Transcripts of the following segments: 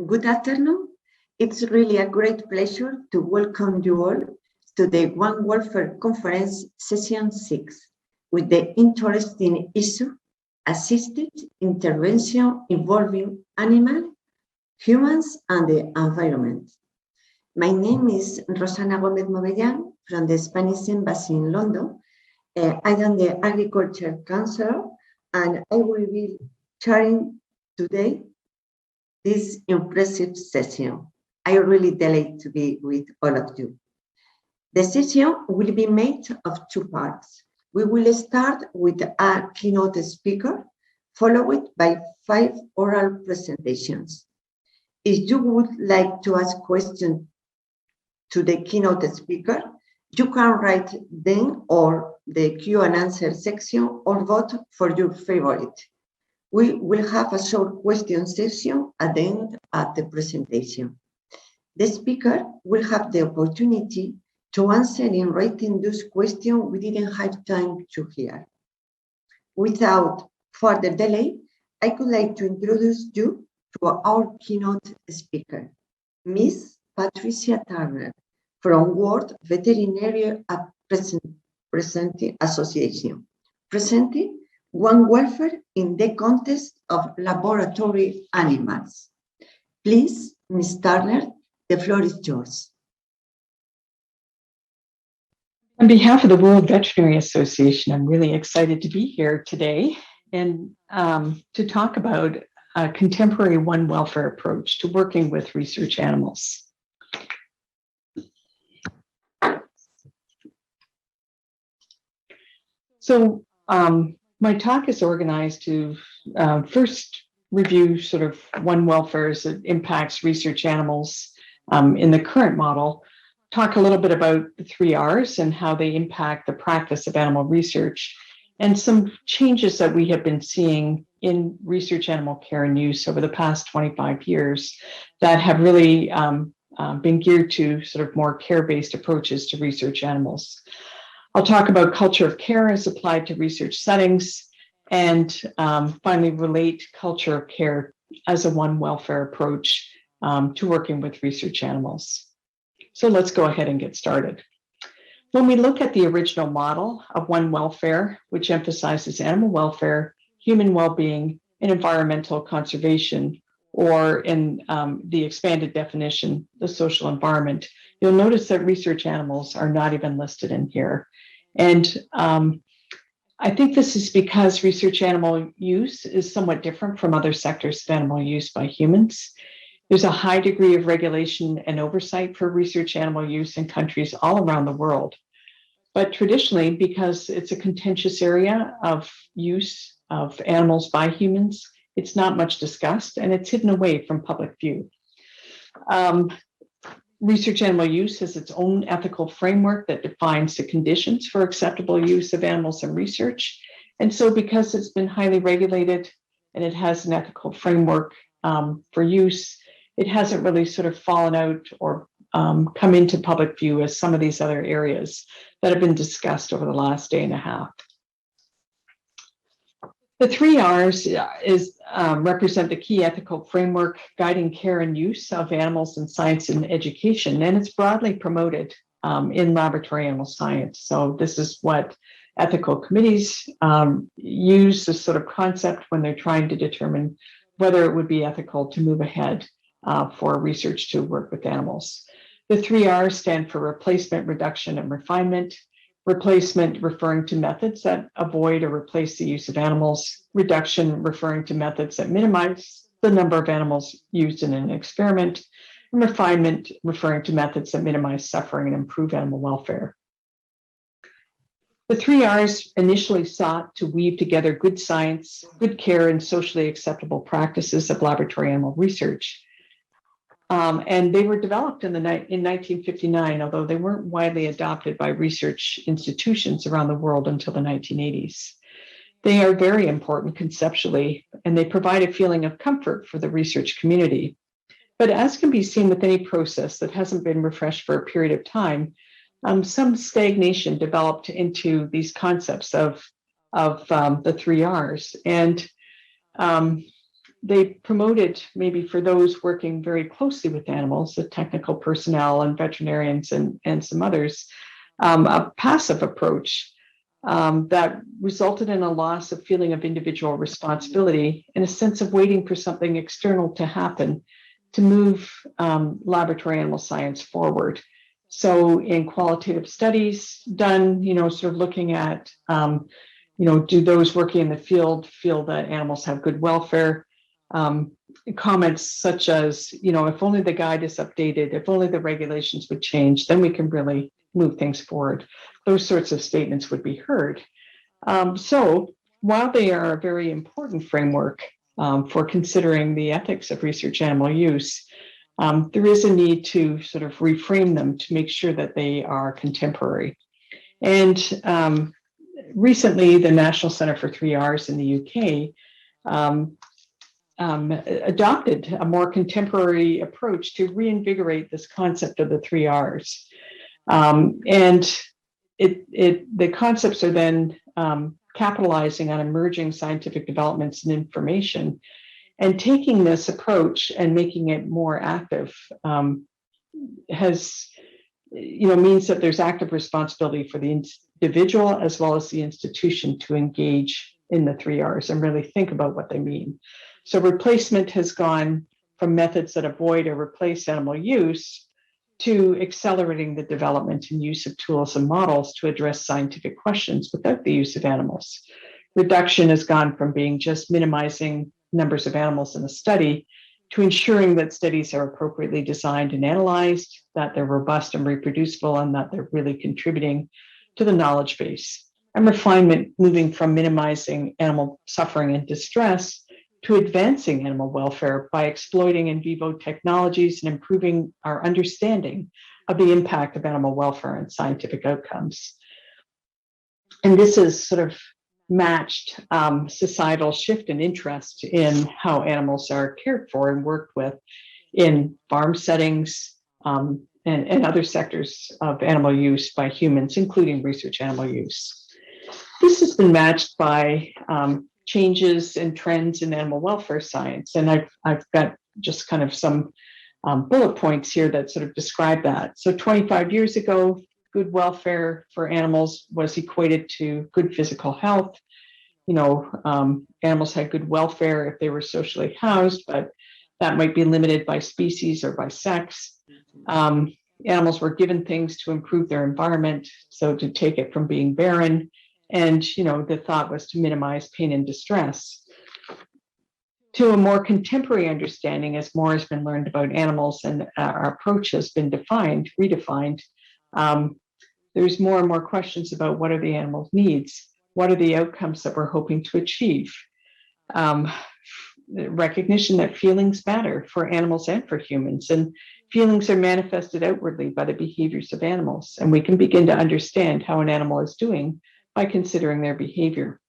Good afternoon. It's really a great pleasure to welcome you all to the One Welfare Conference Session 6 with the interesting issue, assisted intervention involving animals, humans, and the environment. My name is Rosana Gómez Movellan from the Spanish Embassy in London. I am the Agriculture Counselor, and I will be chairing today this impressive session. I really delight to be with all of you. The session will be made of two parts. We will start with a keynote speaker, followed by 5 oral presentations. If you would like to ask questions to the keynote speaker, you can write them or the Q&A section or vote for your favorite. We will have a short question session at the end of the presentation. The speaker will have the opportunity to answer in writing those questions we didn't have time to hear. Without further delay, I would like to introduce you to our keynote speaker, Ms. Patricia Turner from World Veterinary Association, presenting One Welfare in the context of laboratory animals. Please, Ms. Turner, the floor is yours. On behalf of the World Veterinary Association, I'm really excited to be here today and to talk about a contemporary One Welfare approach to working with research animals. So my talk is organized to first review sort of One Welfare as it impacts research animals in the current model, talk a little bit about the 3 R's and how they impact the practice of animal research, and some changes that we have been seeing in research animal care and use over the past 25 years that have really been geared to sort of more care-based approaches to research animals. I'll talk about culture of care as applied to research settings, and finally relate culture of care as a One Welfare approach to working with research animals. So let's go ahead and get started. When we look at the original model of One Welfare, which emphasizes animal welfare, human well-being, and environmental conservation, or in the expanded definition, the social environment, you'll notice that research animals are not even listed in here. And I think this is because research animal use is somewhat different from other sectors of animal use by humans. There's a high degree of regulation and oversight for research animal use in countries all around the world. But traditionally, because it's a contentious area of use of animals by humans, it's not much discussed and it's hidden away from public view. Research animal use has its own ethical framework that defines the conditions for acceptable use of animals in research. And so because it's been highly regulated and it has an ethical framework for use, it hasn't really sort of fallen out or come into public view as some of these other areas that have been discussed over the last day and a half. The 3 R's represent the key ethical framework guiding care and use of animals in science and education, and it's broadly promoted in laboratory animal science. So this is what ethical committees use, this sort of concept when they're trying to determine whether it would be ethical to move ahead for research to work with animals. The 3 R's stand for replacement, reduction, and refinement. Replacement referring to methods that avoid or replace the use of animals. Reduction referring to methods that minimize the number of animals used in an experiment. And refinement referring to methods that minimize suffering and improve animal welfare. The 3 R's initially sought to weave together good science, good care, and socially acceptable practices of laboratory animal research. And they were developed in 1959, although they weren't widely adopted by research institutions around the world until the 1980s. They are very important conceptually, and they provide a feeling of comfort for the research community. But as can be seen with any process that hasn't been refreshed for a period of time, some stagnation developed into these concepts of the 3 R's. And they promoted, maybe for those working very closely with animals, the technical personnel and veterinarians and some others, a passive approach that resulted in a loss of feeling of individual responsibility and a sense of waiting for something external to happen to move laboratory animal science forward. So in qualitative studies done, sort of looking at, do those working in the field feel that animals have good welfare? Comments such as, if only the guide is updated, if only the regulations would change, then we can really move things forward. Those sorts of statements would be heard. So while they are a very important framework for considering the ethics of research animal use, there is a need to sort of reframe them to make sure that they are contemporary. And recently, the National Center for 3Rs in the UK adopted a more contemporary approach to reinvigorate this concept of the 3Rs. And the concepts are then capitalizing on emerging scientific developments and information, and taking this approach and making it more active means that there's active responsibility for the individual as well as the institution to engage in the 3Rs and really think about what they mean. So replacement has gone from methods that avoid or replace animal use to accelerating the development and use of tools and models to address scientific questions without the use of animals. Reduction has gone from being just minimizing numbers of animals in a study to ensuring that studies are appropriately designed and analyzed, that they're robust and reproducible, and that they're really contributing to the knowledge base. And refinement, moving from minimizing animal suffering and distress to advancing animal welfare by exploiting in vivo technologies and improving our understanding of the impact of animal welfare and scientific outcomes. And this is sort of matched societal shift and interest in how animals are cared for and worked with in farm settings and other sectors of animal use by humans, including research animal use. This has been matched by changes and trends in animal welfare science. And I've got just kind of some bullet points here that sort of describe that. So 25 years ago, good welfare for animals was equated to good physical health. Animals had good welfare if they were socially housed, but that might be limited by species or by sex. Animals were given things to improve their environment, so to take it from being barren. And, the thought was to minimize pain and distress. To a more contemporary understanding, as more has been learned about animals and our approach has been redefined, there's more and more questions about what are the animals' needs? What are the outcomes that we're hoping to achieve? Recognition that feelings matter for animals and for humans, and feelings are manifested outwardly by the behaviors of animals. And we can begin to understand how an animal is doing by considering their behavior.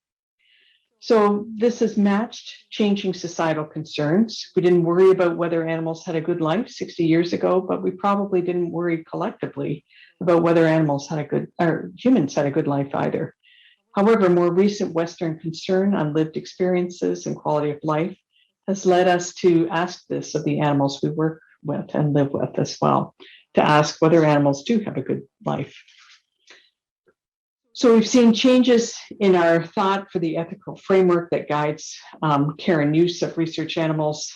So this has matched changing societal concerns. We didn't worry about whether animals had a good life 60 years ago, but we probably didn't worry collectively about whether animals had a good, or humans had a good life either. However, more recent Western concern on lived experiences and quality of life has led us to ask this of the animals we work with and live with as well, to ask whether animals do have a good life. So we've seen changes in our thought for the ethical framework that guides care and use of research animals,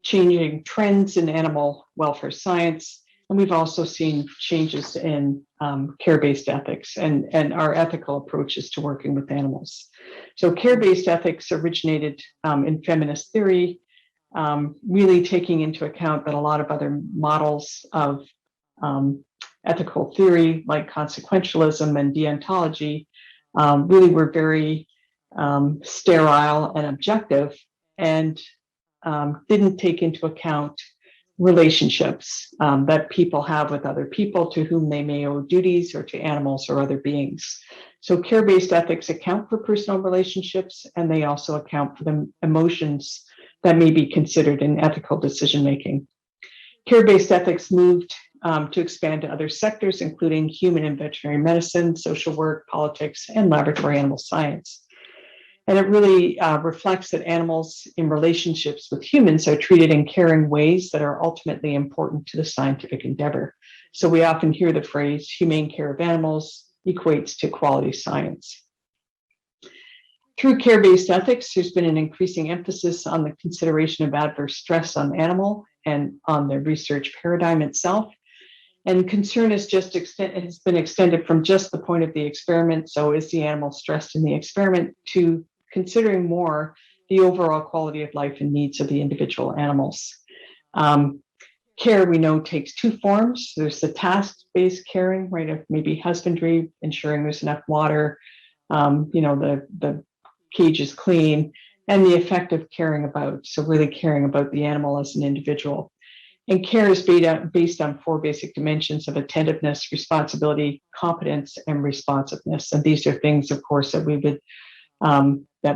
changing trends in animal welfare science, and we've also seen changes in care-based ethics and our ethical approaches to working with animals. So care-based ethics originated in feminist theory, really taking into account that a lot of other models of ethical theory, like consequentialism and deontology, really were very sterile and objective, and didn't take into account relationships that people have with other people to whom they may owe duties, or to animals or other beings. So care-based ethics account for personal relationships, and they also account for the emotions that may be considered in ethical decision-making. Care-based ethics moved to expand to other sectors, including human and veterinary medicine, social work, politics, and laboratory animal science. And it really reflects that animals in relationships with humans are treated in caring ways that are ultimately important to the scientific endeavor. So we often hear the phrase humane care of animals equates to quality science. Through care-based ethics, there's been an increasing emphasis on the consideration of adverse stress on animal and on the research paradigm itself. And concern has been extended from just the point of the experiment, so is the animal stressed in the experiment, to considering more the overall quality of life and needs of the individual animals. Care, we know, takes two forms. There's the task-based caring, right, of maybe husbandry, ensuring there's enough water, the cage is clean, and the effective caring about, so really caring about the animal as an individual. And care is based on four basic dimensions of attentiveness, responsibility, competence, and responsiveness. And these are things, of course, that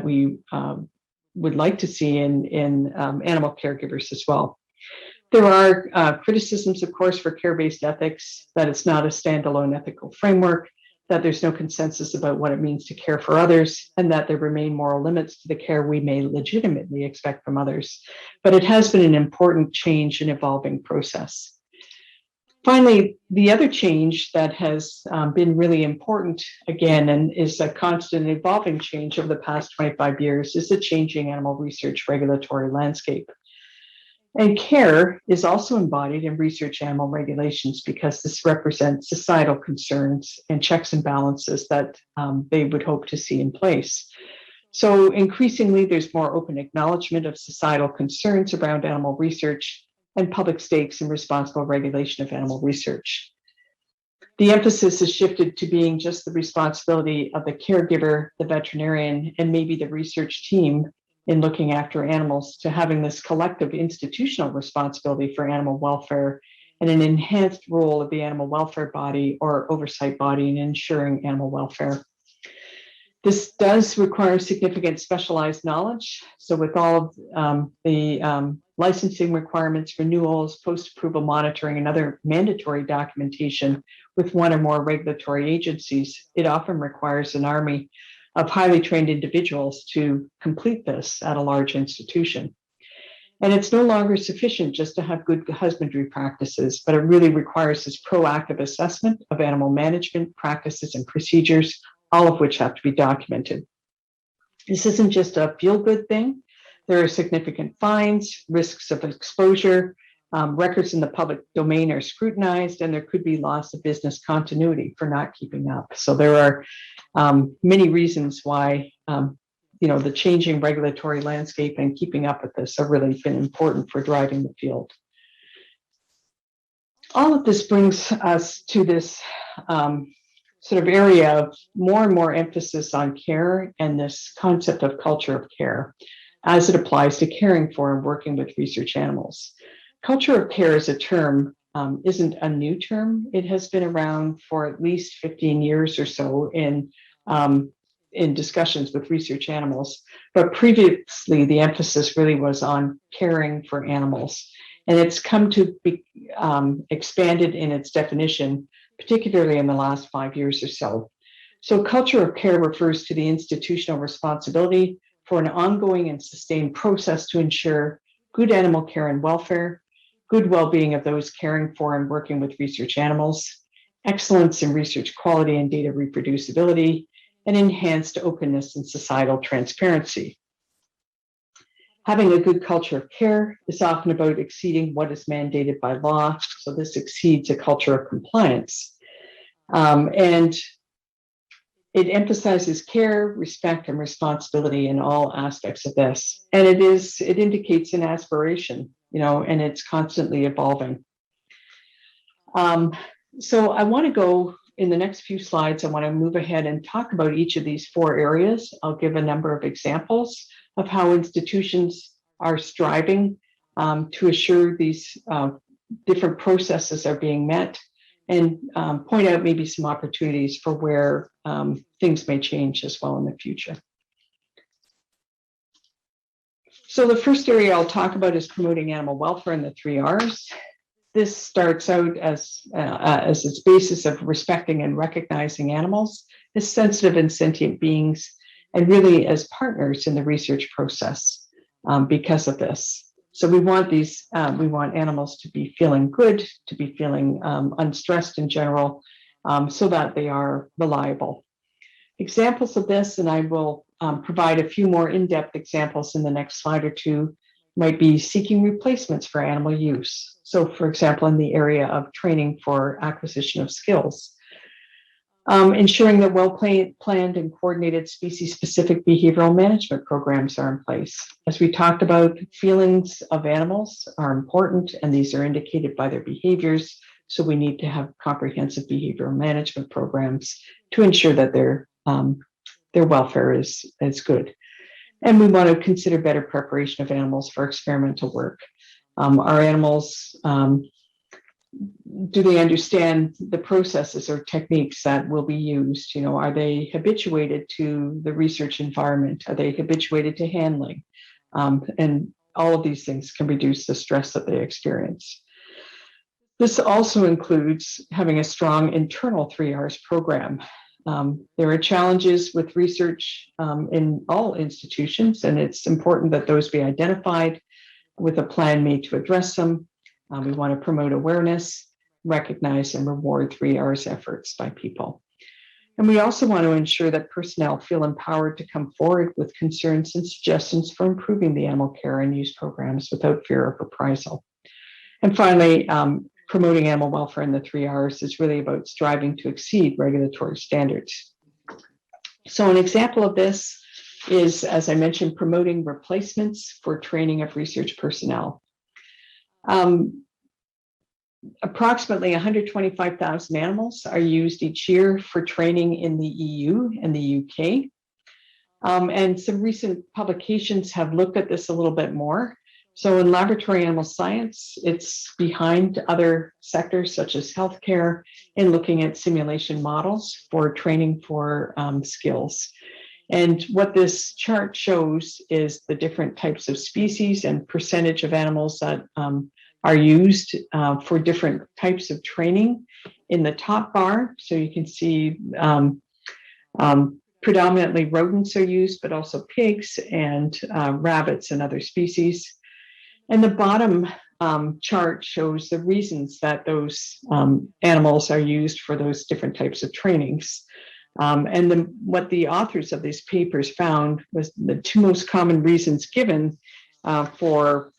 we would like to see in animal caregivers as well. There are criticisms, of course, for care-based ethics, that it's not a standalone ethical framework, that there's no consensus about what it means to care for others, and that there remain moral limits to the care we may legitimately expect from others. But it has been an important change and evolving process. Finally, the other change that has been really important, again, and is a constant evolving change over the past 25 years, is the changing animal research regulatory landscape. And care is also embodied in research animal regulations because this represents societal concerns and checks and balances that they would hope to see in place. So increasingly, there's more open acknowledgement of societal concerns around animal research and public stakes in responsible regulation of animal research. The emphasis has shifted to being just the responsibility of the caregiver, the veterinarian, and maybe the research team in looking after animals, to having this collective institutional responsibility for animal welfare and an enhanced role of the animal welfare body or oversight body in ensuring animal welfare. This does require significant specialized knowledge. So with all of the licensing requirements, renewals, post-approval monitoring, and other mandatory documentation with one or more regulatory agencies, it often requires an army of highly trained individuals to complete this at a large institution. And it's no longer sufficient just to have good husbandry practices, but it really requires this proactive assessment of animal management practices and procedures, all of which have to be documented. This isn't just a feel-good thing. There are significant fines, risks of exposure, records in the public domain are scrutinized, and there could be loss of business continuity for not keeping up. So there are many reasons why the changing regulatory landscape and keeping up with this have really been important for driving the field. All of this brings us to this sort of area of more and more emphasis on care and this concept of culture of care as it applies to caring for and working with research animals. Culture of care as a term isn't a new term. It has been around for at least 15 years or so in discussions with research animals. But previously, the emphasis really was on caring for animals. And it's come to be expanded in its definition, particularly in the last 5 years or so. So culture of care refers to the institutional responsibility for an ongoing and sustained process to ensure good animal care and welfare, good well-being of those caring for and working with research animals, excellence in research quality and data reproducibility, and enhanced openness and societal transparency. Having a good culture of care is often about exceeding what is mandated by law. So this exceeds a culture of compliance. And it emphasizes care, respect, and responsibility in all aspects of this. And it indicates an aspiration, and it's constantly evolving. So I want to go in the next few slides, I want to move ahead and talk about each of these four areas. I'll give a number of examples of how institutions are striving to assure these different processes are being met, and point out maybe some opportunities for where things may change as well in the future. So the first area I'll talk about is promoting animal welfare and the 3 Rs. This starts out as its basis of respecting and recognizing animals as sensitive and sentient beings, and really as partners in the research process because of this. So we want animals to be feeling good, to be feeling unstressed in general, so that they are reliable. Examples of this, and I will provide a few more in-depth examples in the next slide or two, might be seeking replacements for animal use. So for example, in the area of training for acquisition of skills. Ensuring that well-planned and coordinated species-specific behavioral management programs are in place. As we talked about, feelings of animals are important, and these are indicated by their behaviors. So we need to have comprehensive behavioral management programs to ensure that their welfare is good. And we want to consider better preparation of animals for experimental work. Are animals do they understand the processes or techniques that will be used? You know, are they habituated to the research environment? Are they habituated to handling? And all of these things can reduce the stress that they experience. This also includes having a strong internal 3Rs program. There are challenges with research in all institutions, and it's important that those be identified with a plan made to address them. We want to promote awareness, recognize and reward 3Rs efforts by people. And we also want to ensure that personnel feel empowered to come forward with concerns and suggestions for improving the animal care and use programs without fear of reprisal. And finally, promoting animal welfare in the 3Rs is really about striving to exceed regulatory standards. So an example of this is, as I mentioned, promoting replacements for training of research personnel. Approximately 125,000 animals are used each year for training in the EU and the UK. And some recent publications have looked at this a little bit more. So in laboratory animal science, it's behind other sectors such as healthcare in looking at simulation models for training for skills. And what this chart shows is the different types of species and percentage of animals that are used for different types of training in the top bar. So you can see predominantly rodents are used, but also pigs and rabbits and other species. And the bottom chart shows the reasons that those animals are used for those different types of trainings. And what the authors of these papers found was the two most common reasons given for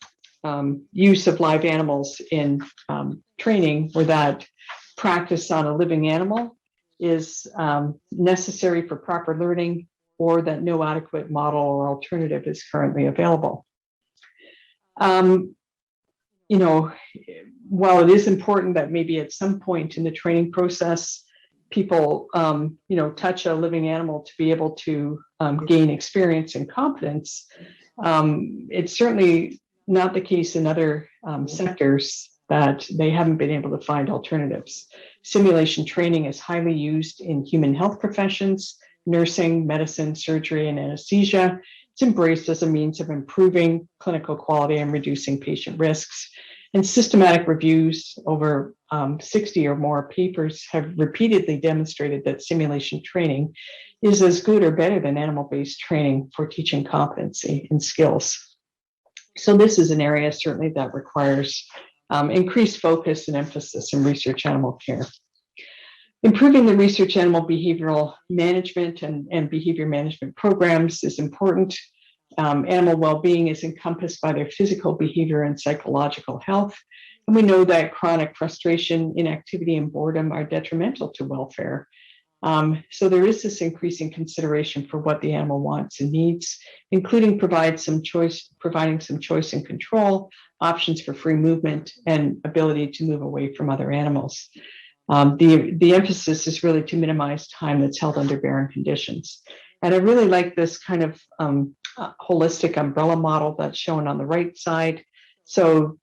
use of live animals in training were that practice on a living animal is necessary for proper learning, or that no adequate model or alternative is currently available. You know, while it is important that maybe at some point in the training process, people, you know, touch a living animal to be able to gain experience and competence, it's certainly not the case in other sectors that they haven't been able to find alternatives. Simulation training is highly used in human health professions, nursing, medicine, surgery, and anesthesia. It's embraced as a means of improving clinical quality and reducing patient risks. And systematic reviews over 60 or more papers have repeatedly demonstrated that simulation training is as good or better than animal-based training for teaching competency and skills. So this is an area certainly that requires increased focus and emphasis in research animal care. Improving the research animal behavioral management and behavior management programs is important. Animal well-being is encompassed by their physical, behavior, and psychological health. And we know that chronic frustration, inactivity, and boredom are detrimental to welfare. So there is this increasing consideration for what the animal wants and needs, including providing some choice and control, options for free movement, and ability to move away from other animals. The emphasis is really to minimize time that's held under barren conditions. And I really like this kind of holistic umbrella model that's shown on the right side. So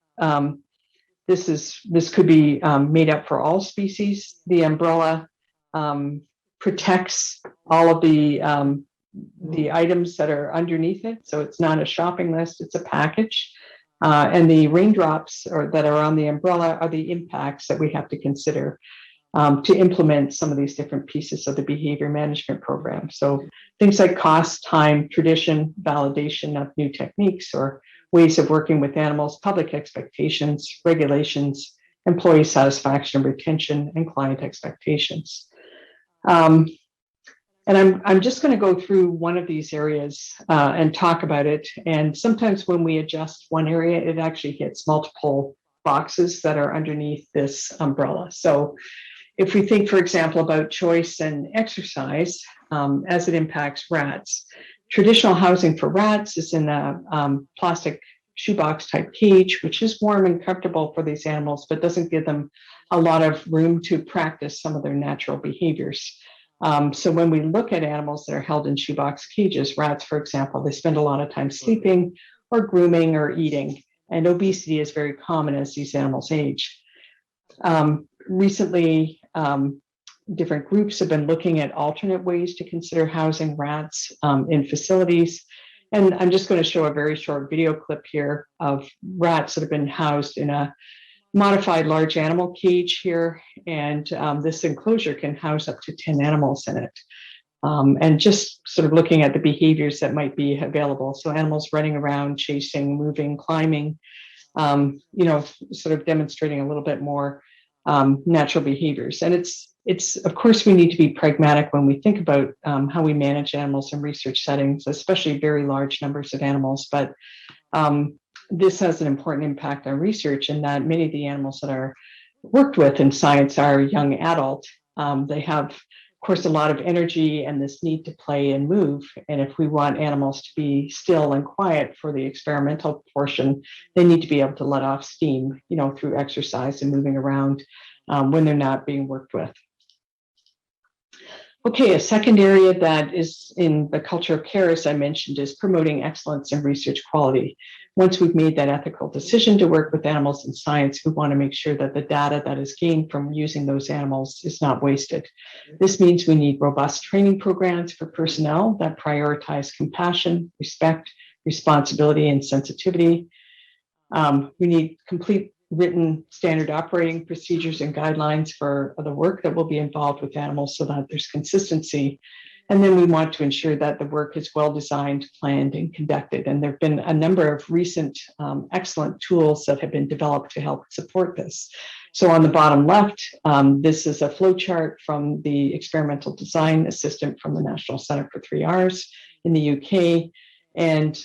this could be made up for all species. The umbrella protects all of the items that are underneath it. So it's not a shopping list, it's a package. And the raindrops that are on the umbrella are the impacts that we have to consider. to implement some of these different pieces of the behavior management program. So things like cost, time, tradition, validation of new techniques or ways of working with animals, public expectations, regulations, employee satisfaction and retention, and client expectations. And I'm just going to go through one of these areas and talk about it. And sometimes when we adjust one area, it actually hits multiple boxes that are underneath this umbrella. So if we think, for example, about choice and exercise as it impacts rats, traditional housing for rats is in a plastic shoebox type cage, which is warm and comfortable for these animals, but doesn't give them a lot of room to practice some of their natural behaviors. So when we look at animals that are held in shoebox cages, rats, for example, they spend a lot of time sleeping or grooming or eating, and obesity is very common as these animals age. Recently, different groups have been looking at alternate ways to consider housing rats in facilities. And I'm just going to show a very short video clip here of rats that have been housed in a modified large animal cage here. And this enclosure can house up to 10 animals in it. And just sort of looking at the behaviors that might be available. So animals running around, chasing, moving, climbing, sort of demonstrating a little bit more natural behaviors. And it's of course, we need to be pragmatic when we think about how we manage animals in research settings, especially very large numbers of animals. But this has an important impact on research in that many of the animals that are worked with in science are young adult. They have, of course, a lot of energy and this need to play and move. And if we want animals to be still and quiet for the experimental portion, they need to be able to let off steam, through exercise and moving around when they're not being worked with. Okay, a second area that is in the culture of care, as I mentioned, is promoting excellence in research quality. Once we've made that ethical decision to work with animals in science, we want to make sure that the data that is gained from using those animals is not wasted. This means we need robust training programs for personnel that prioritize compassion, respect, responsibility, and sensitivity. We need complete written standard operating procedures and guidelines for the work that will be involved with animals so that there's consistency. And then we want to ensure that the work is well designed, planned, and conducted. And there have been a number of recent excellent tools that have been developed to help support this. So on the bottom left, this is a flow chart from the experimental design assistant from the National Center for 3Rs in the UK. And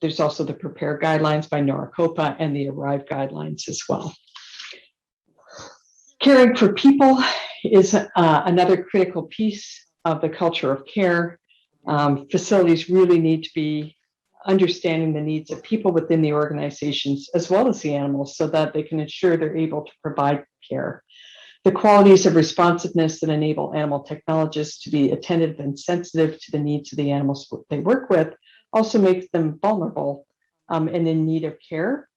there's also the Prepare Guidelines by Nora Copa and the Arrive Guidelines as well. Caring for people is another critical piece of the culture of care. Facilities really need to be understanding the needs of people within the organizations as well as the animals so that they can ensure they're able to provide care. The qualities of responsiveness that enable animal technologists to be attentive and sensitive to the needs of the animals they work with also makes them vulnerable and in need of care,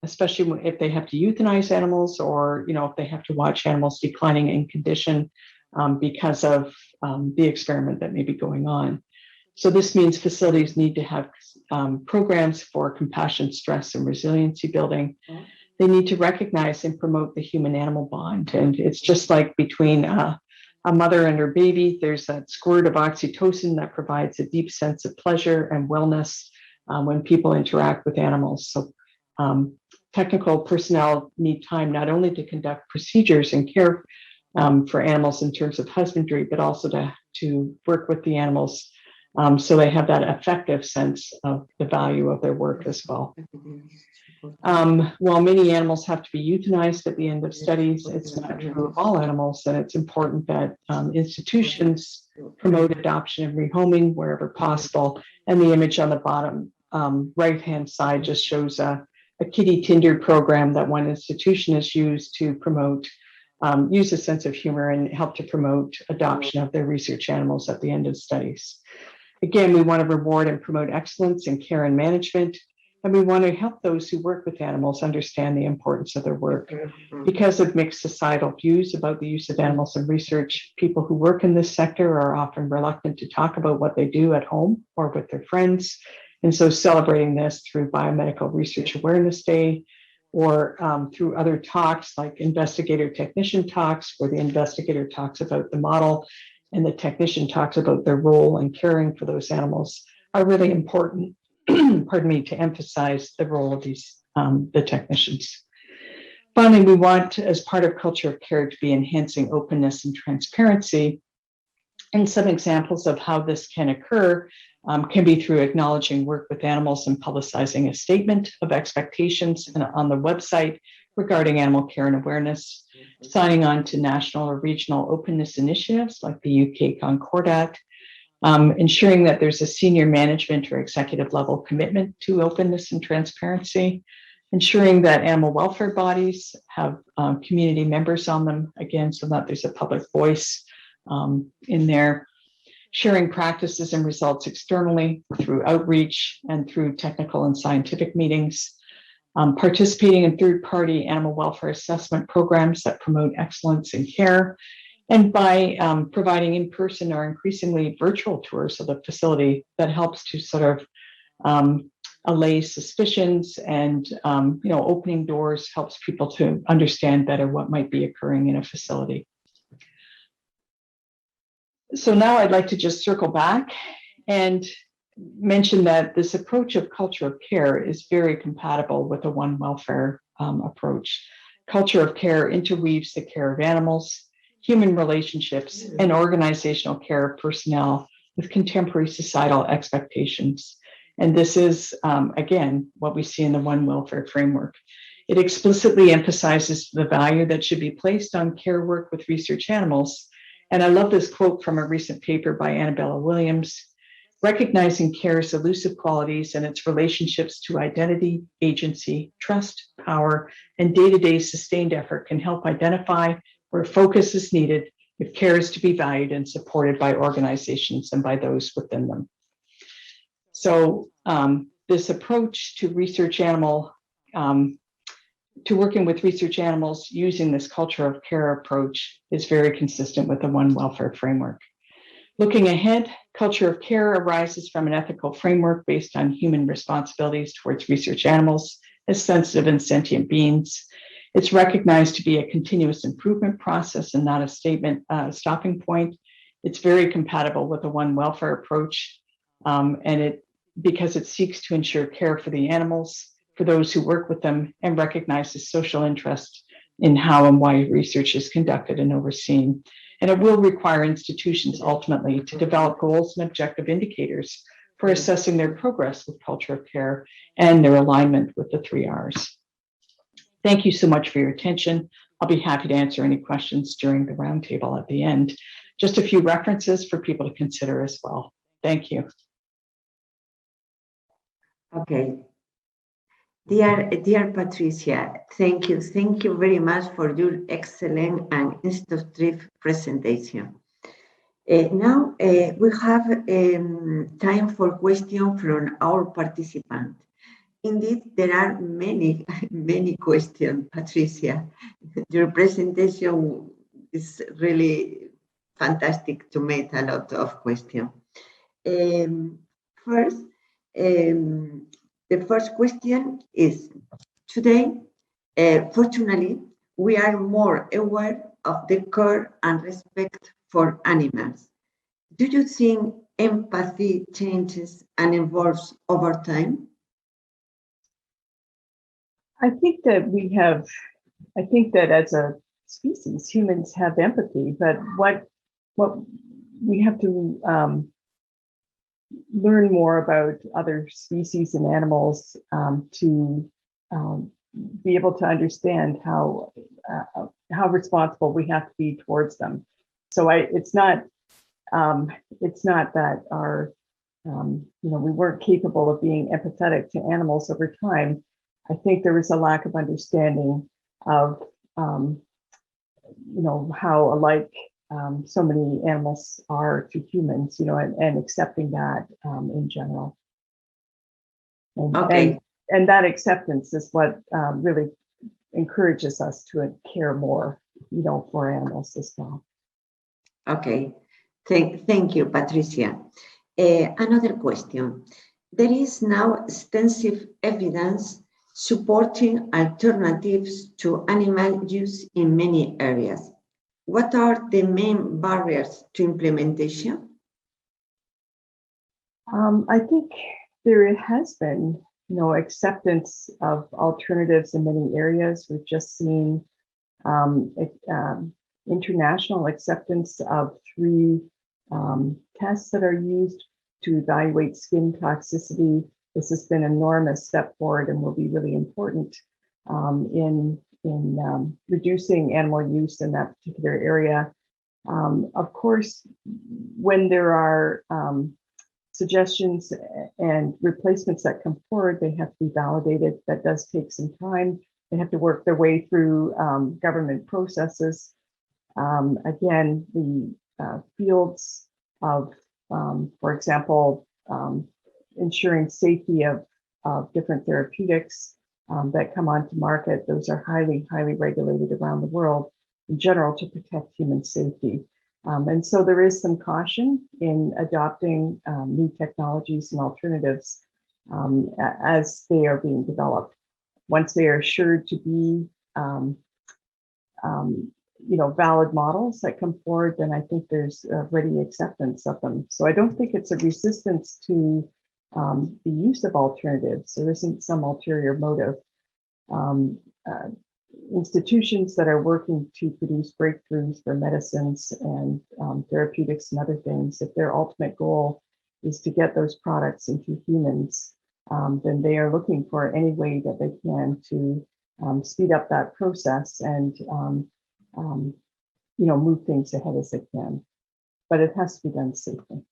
especially if they have to euthanize animals or, if they have to watch animals declining in condition because of the experiment that may be going on. So this means facilities need to have programs for compassion, stress, and resiliency building. They need to recognize and promote the human-animal bond. And it's just like between a mother and her baby, there's that squirt of oxytocin that provides a deep sense of pleasure and wellness when people interact with animals. So technical personnel need time not only to conduct procedures and care for animals in terms of husbandry, but also to work with the animals so they have that effective sense of the value of their work as well. While many animals have to be euthanized at the end of studies, it's not true of all animals, and it's important that institutions promote adoption and rehoming wherever possible. And the image on the bottom right-hand side just shows a kitty Tinder program that one institution has used to promote, use a sense of humor and help to promote adoption of their research animals at the end of studies. Again, we want to reward and promote excellence in care and management, and we want to help those who work with animals understand the importance of their work. Because of mixed societal views about the use of animals in research, people who work in this sector are often reluctant to talk about what they do at home or with their friends. And so celebrating this through Biomedical Research Awareness Day or through other talks like investigator-technician talks, where the investigator talks about the model and the technician talks about their role in caring for those animals, are really important, pardon me, to emphasize the role of these, the technicians. Finally, we want, as part of culture of care, to be enhancing openness and transparency. And some examples of how this can occur can be through acknowledging work with animals and publicizing a statement of expectations on the website regarding animal care and awareness, signing on to national or regional openness initiatives like the UK Concordat, ensuring that there's a senior management or executive level commitment to openness and transparency, ensuring that animal welfare bodies have community members on them, again, so that there's a public voice in there, sharing practices and results externally through outreach and through technical and scientific meetings, participating in third-party animal welfare assessment programs that promote excellence in care, and by providing in-person or increasingly virtual tours of the facility that helps to sort of allay suspicions and opening doors helps people to understand better what might be occurring in a facility. So now I'd like to just circle back and mention that this approach of culture of care is very compatible with the One Welfare approach. Culture of care interweaves the care of animals, human relationships, and organizational care of personnel with contemporary societal expectations. And this is, again, what we see in the One Welfare framework. It explicitly emphasizes the value that should be placed on care work with research animals. And I love this quote from a recent paper by Annabella Williams: recognizing care's elusive qualities and its relationships to identity, agency, trust, power, and day-to-day sustained effort can help identify where focus is needed if care is to be valued and supported by organizations and by those within them. So this approach to research animal, to working with research animals using this culture of care approach is very consistent with the One Welfare framework. Looking ahead, culture of care arises from an ethical framework based on human responsibilities towards research animals as sensitive and sentient beings. It's recognized to be a continuous improvement process and not a stopping point. It's very compatible with the One Welfare approach, because it seeks to ensure care for the animals, for those who work with them, and recognizes social interest in how and why research is conducted and overseen. And it will require institutions ultimately to develop goals and objective indicators for assessing their progress with culture of care and their alignment with the 3 Rs. Thank you so much for your attention. I'll be happy to answer any questions during the roundtable at the end. Just a few references for people to consider as well. Thank you. Okay. Dear Patricia, thank you. Thank you very much for your excellent and instructive presentation. Now we have time for questions from our participants. Indeed, there are many questions, Patricia. Your presentation is really fantastic to make a lot of questions. First, the first question is, today, fortunately, we are more aware of the care and respect for animals. Do you think empathy changes and evolves over time? I think that as a species, humans have empathy, but what we have to learn more about other species and animals to be able to understand how responsible we have to be towards them. So it's not that our we weren't capable of being empathetic to animals over time. I think there was a lack of understanding of how alike so many animals are to humans, and accepting that in general. And that acceptance is what really encourages us to care more, for animals as well. Okay, thank you, Patricia. Another question. There is now extensive evidence supporting alternatives to animal use in many areas. What are the main barriers to implementation? I think there has been, acceptance of alternatives in many areas. We've just seen international acceptance of 3 tests that are used to evaluate skin toxicity. This has been an enormous step forward and will be really important in reducing animal use in that particular area. Of course, when there are suggestions and replacements that come forward, they have to be validated. That does take some time. They have to work their way through government processes. Again, the fields of, for example, ensuring safety of different therapeutics that come onto market, those are highly, highly regulated around the world in general to protect human safety. And so there is some caution in adopting new technologies and alternatives as they are being developed. Once they are assured to be, valid models that come forward, then I think there's ready acceptance of them. So I don't think it's a resistance to the use of alternatives. There isn't some ulterior motive. Institutions that are working to produce breakthroughs for medicines and therapeutics and other things, if their ultimate goal is to get those products into humans, then they are looking for any way that they can to speed up that process and move things ahead as they can. But it has to be done safely.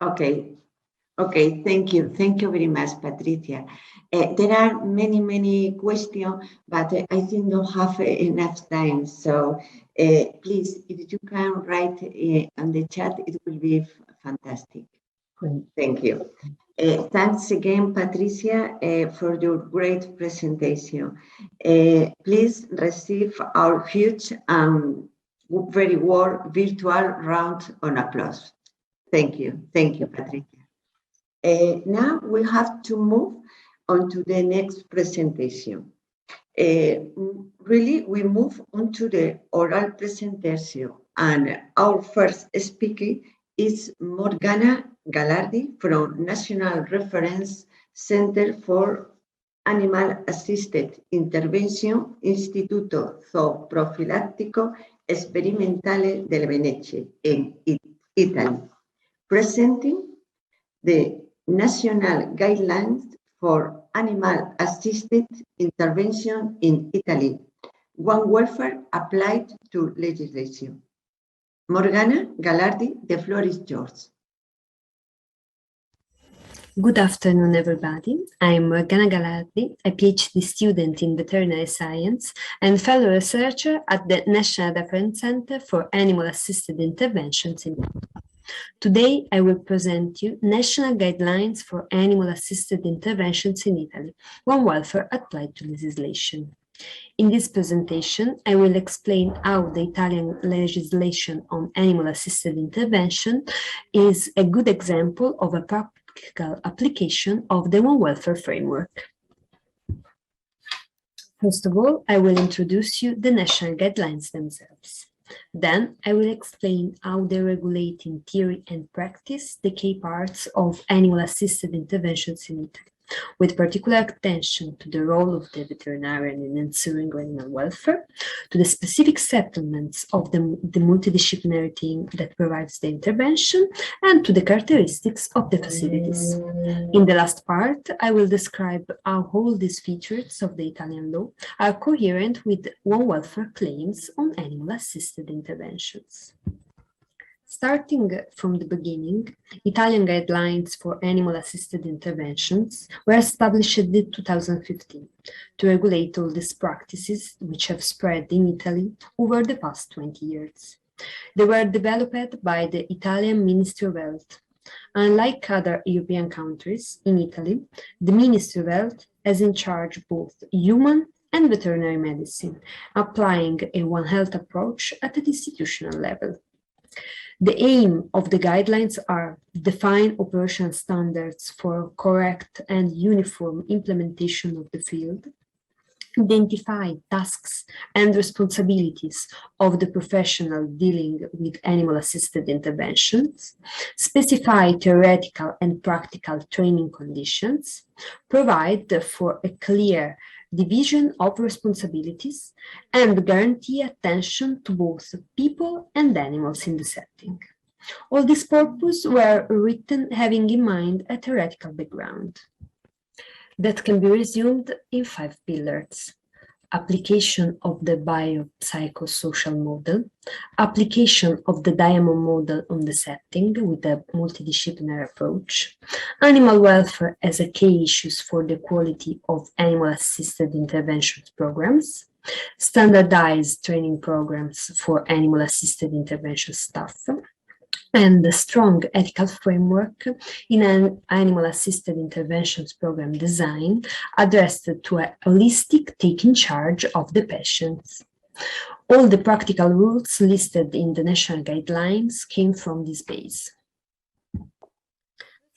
Okay, thank you. Thank you very much, Patricia. There are many questions, but I think don't have enough time. So please, if you can write on the chat, it will be fantastic. Great. Thank you. Thanks again, Patricia, for your great presentation. Please receive our huge and very warm virtual round of applause. Thank you, Patricia. Now we have to move on to the next presentation. Really, we move on to the oral presentation, and our first speaker is Morgana Galardi from National Reference Center for Animal Assisted Intervention, Istituto Zooprofilattico Sperimentale del Venezia in Italy, presenting the National Guidelines for Animal Assisted Intervention in Italy, One Welfare Applied to Legislation. Morgana Galardi, the floor is yours. Good afternoon, everybody. I'm Morgana Galardi, a PhD student in veterinary science and fellow researcher at the National Reference Center for Animal Assisted Interventions in Italy. Today, I will present you National Guidelines for Animal Assisted Interventions in Italy, One Welfare Applied to Legislation. In this presentation, I will explain how the Italian legislation on animal assisted intervention is a good example of a practical application of the One Welfare framework. First of all, I will introduce you the national guidelines themselves. Then I will explain how they regulate in theory and practice the key parts of animal assisted interventions in Italy, with particular attention to the role of the veterinarian in ensuring animal welfare, to the specific settlements of the multidisciplinary team that provides the intervention, and to the characteristics of the facilities. In the last part, I will describe how all these features of the Italian law are coherent with One Welfare claims on animal-assisted interventions. Starting from the beginning, Italian guidelines for animal-assisted interventions were established in 2015 to regulate all these practices which have spread in Italy over the past 20 years. They were developed by the Italian Ministry of Health. Unlike other European countries, in Italy, the Ministry of Health has in charge both human and veterinary medicine, applying a One Health approach at the institutional level. The aim of the guidelines are define operational standards for correct and uniform implementation of the field, identify tasks and responsibilities of the professional dealing with animal-assisted interventions, specify theoretical and practical training conditions, provide for a clear division of responsibilities, and guarantee attention to both people and animals in the setting. All these purposes were written having in mind a theoretical background that can be resumed in 5 pillars: application of the biopsychosocial model, application of the diamond model on the setting with a multidisciplinary approach, animal welfare as a key issues for the quality of animal-assisted interventions programs, standardized training programs for animal-assisted intervention staff, and a strong ethical framework in an animal-assisted interventions program design addressed to a holistic taking charge of the patients. All the practical rules listed in the national guidelines came from this base.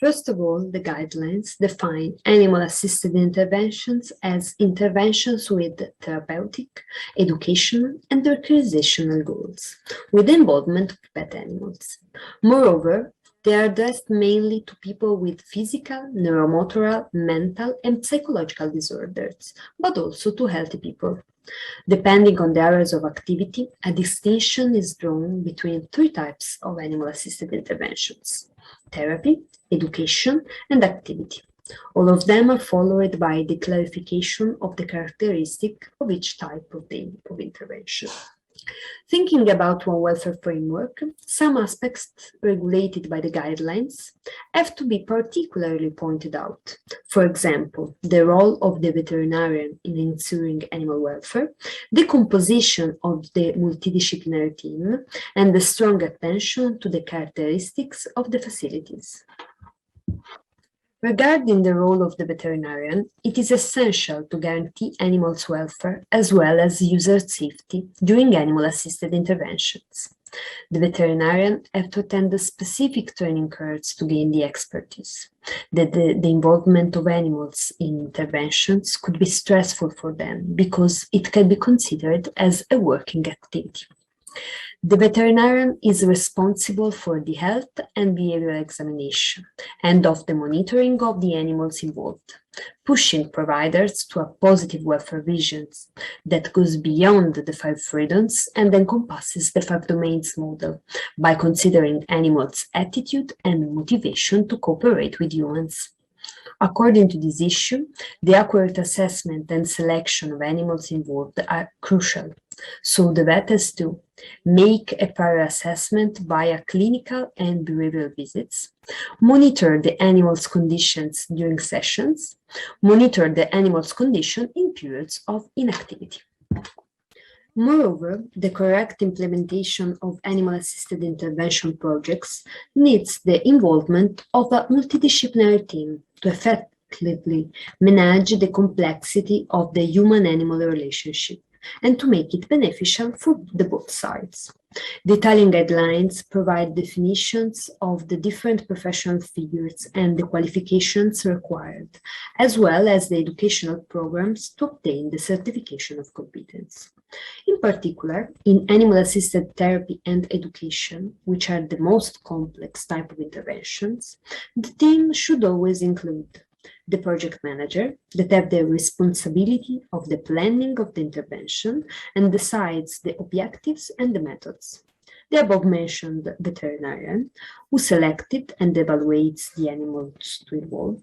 First of all, the guidelines define animal-assisted interventions as interventions with therapeutic, educational, and recreational goals, with the involvement of pet animals. Moreover, they are addressed mainly to people with physical, neuromotor, mental, and psychological disorders, but also to healthy people. Depending on the areas of activity, a distinction is drawn between 3 types of animal-assisted interventions: therapy, education, and activity. All of them are followed by the clarification of the characteristic of each type of intervention. Thinking about one welfare framework, some aspects regulated by the guidelines have to be particularly pointed out. For example, the role of the veterinarian in ensuring animal welfare, the composition of the multidisciplinary team, and the strong attention to the characteristics of the facilities. Regarding the role of the veterinarian, it is essential to guarantee animals' welfare as well as user safety during animal-assisted interventions. The veterinarian have to attend the specific training courses to gain the expertise. The involvement of animals in interventions could be stressful for them because it can be considered as a working activity. The veterinarian is responsible for the health and behavioral examination and of the monitoring of the animals involved, pushing providers to a positive welfare vision that goes beyond the 5 freedoms and encompasses the 5 domains model by considering animals' attitude and motivation to cooperate with humans. According to this issue, the accurate assessment and selection of animals involved are crucial. So the vet has to make a prior assessment via clinical and behavioral visits, monitor the animal's conditions during sessions, monitor the animal's condition in periods of inactivity. Moreover, the correct implementation of animal-assisted intervention projects needs the involvement of a multidisciplinary team to effectively manage the complexity of the human-animal relationship and to make it beneficial for both sides. The Italian guidelines provide definitions of the different professional figures and the qualifications required, as well as the educational programs to obtain the certification of competence. In particular, in animal-assisted therapy and education, which are the most complex type of interventions, the team should always include the project manager that have the responsibility of the planning of the intervention and decides the objectives and the methods. The above-mentioned veterinarian who selected and evaluates the animals to involve,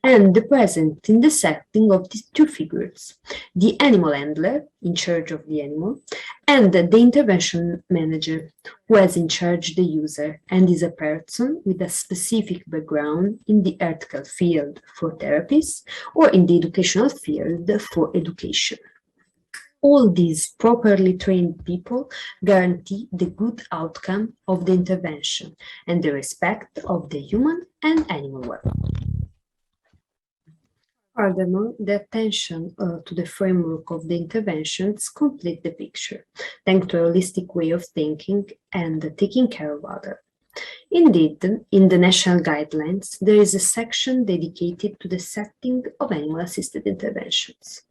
and the present in the setting of these 2 figures, the animal handler in charge of the animal and the intervention manager who has in charge the user and is a person with a specific background in the ethical field for therapies or in the educational field for education. All these properly trained people guarantee the good outcome of the intervention and the respect of the human and animal welfare. Furthermore, the attention to the framework of the interventions complete the picture, thanks to a holistic way of thinking and taking care of others. Indeed, in the national guidelines, there is a section dedicated to the setting of animal-assisted interventions.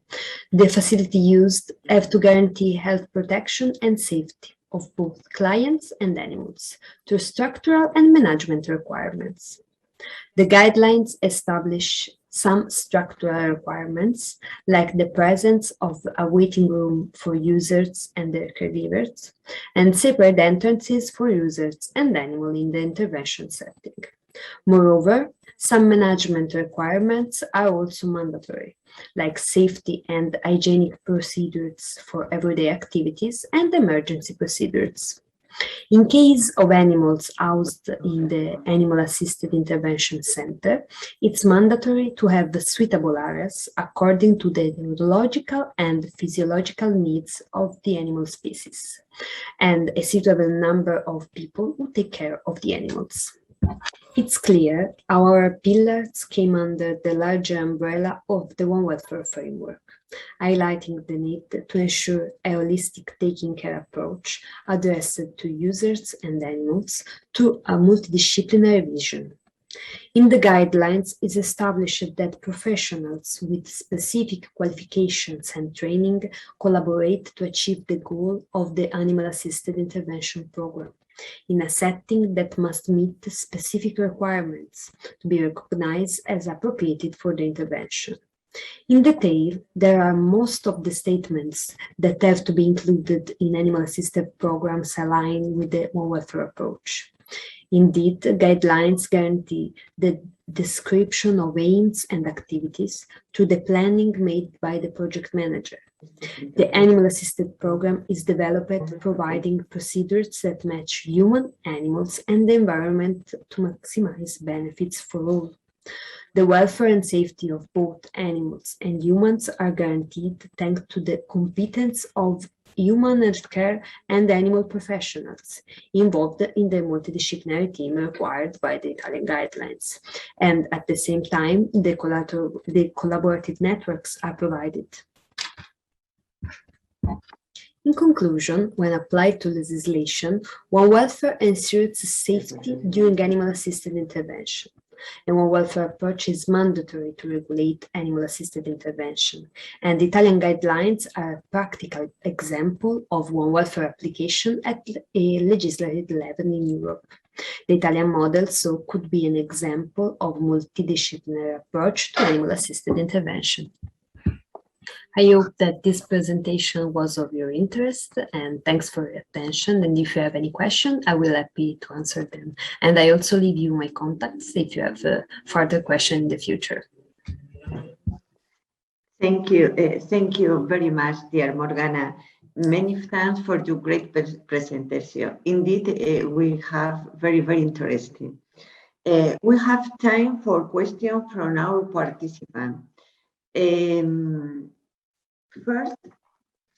The facility used have to guarantee health protection and safety of both clients and animals through structural and management requirements. The guidelines establish some structural requirements, like the presence of a waiting room for users and their caregivers, and separate entrances for users and animals in the intervention setting. Moreover, some management requirements are also mandatory, like safety and hygienic procedures for everyday activities and emergency procedures. In case of animals housed in the Animal Assisted Intervention Center, it's mandatory to have the suitable areas according to the neurological and physiological needs of the animal species, and a suitable number of people who take care of the animals. It's clear our pillars came under the larger umbrella of the One Welfare framework, highlighting the need to ensure a holistic taking care approach addressed to users and animals through a multidisciplinary vision. In the guidelines, it's established that professionals with specific qualifications and training collaborate to achieve the goal of the Animal Assisted Intervention Program, in a setting that must meet specific requirements to be recognized as appropriate for the intervention. In detail, there are most of the statements that have to be included in animal-assisted programs aligned with the One Welfare approach. Indeed, guidelines guarantee the description of aims and activities through the planning made by the project manager. The animal-assisted program is developed providing procedures that match human, animals, and the environment to maximize benefits for all. The welfare and safety of both animals and humans are guaranteed thanks to the competence of human healthcare and animal professionals involved in the multidisciplinary team required by the Italian guidelines. And at the same time, the collaborative networks are provided. In conclusion, when applied to legislation, One Welfare ensures safety during animal-assisted intervention. And One Welfare approach is mandatory to regulate animal-assisted intervention, and the Italian guidelines are a practical example of One Welfare application at a legislative level in Europe. The Italian model so could be an example of multidisciplinary approach to animal-assisted intervention. I hope that this presentation was of your interest, and thanks for your attention. And if you have any question, I will be happy to answer them. And I also leave you my contacts if you have further question in the future. Thank you very much, dear Morgana. Many thanks for your great presentation. Indeed, we have very, very interesting. We have time for questions from our participants.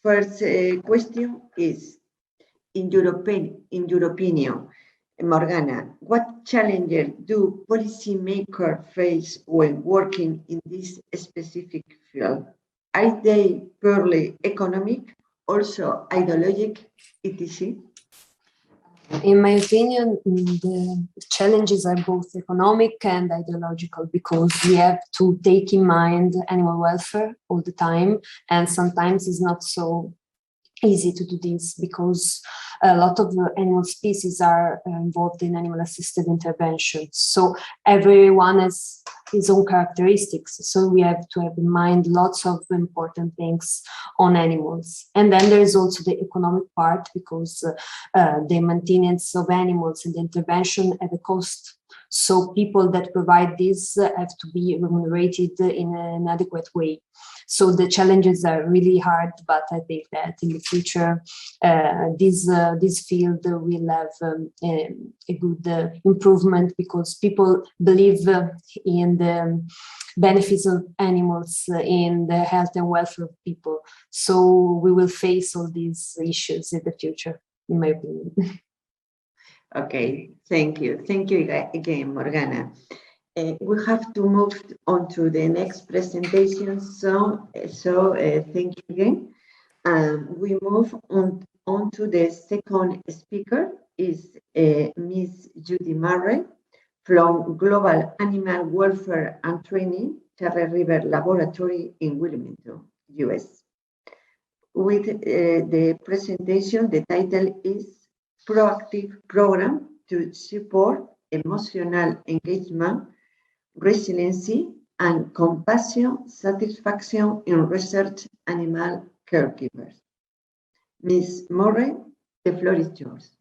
First question is, in your opinion, Morgana, what challenges do policymakers face when working in this specific field? Are they purely economic, also ideological, etc.? In my opinion, the challenges are both economic and ideological, because we have to take in mind animal welfare all the time, and sometimes it's not so easy to do this because a lot of animal species are involved in animal-assisted intervention. So everyone has his own characteristics. So we have to have in mind lots of important things on animals. And then there is also the economic part, because the maintenance of animals and the intervention at a cost. So people that provide this have to be remunerated in an adequate way. So the challenges are really hard, but I think that in the future, this field will have a good improvement, because people believe in the benefits of animals, in the health and welfare of people. So we will face all these issues in the future, in my opinion. Okay, thank you. Thank you again, Morgana. We have to move on to the next presentation. So thank you again. We move on to the second speaker is Ms. Judy Murray from Global Animal Welfare and Training, Cherry River Laboratory in Wilmington, US. With the presentation, the title is Proactive Program to Support Emotional Engagement, Resiliency, and Compassion Satisfaction in Research Animal Caregivers. Ms. Murray, the floor is yours.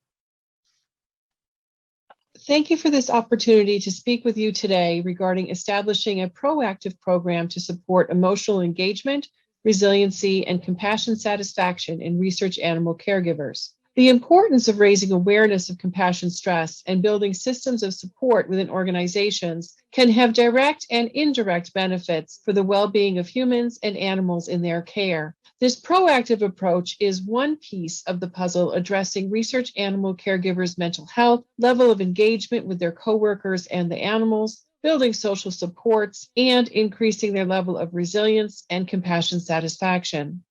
Thank you for this opportunity to speak with you today regarding establishing a proactive program to support emotional engagement, resiliency, and compassion satisfaction in research animal caregivers. The importance of raising awareness of compassion stress and building systems of support within organizations can have direct and indirect benefits for the well-being of humans and animals in their care. This proactive approach is one piece of the puzzle addressing research animal caregivers' mental health, level of engagement with their coworkers and the animals, building social supports, and increasing their level of resilience and compassion satisfaction.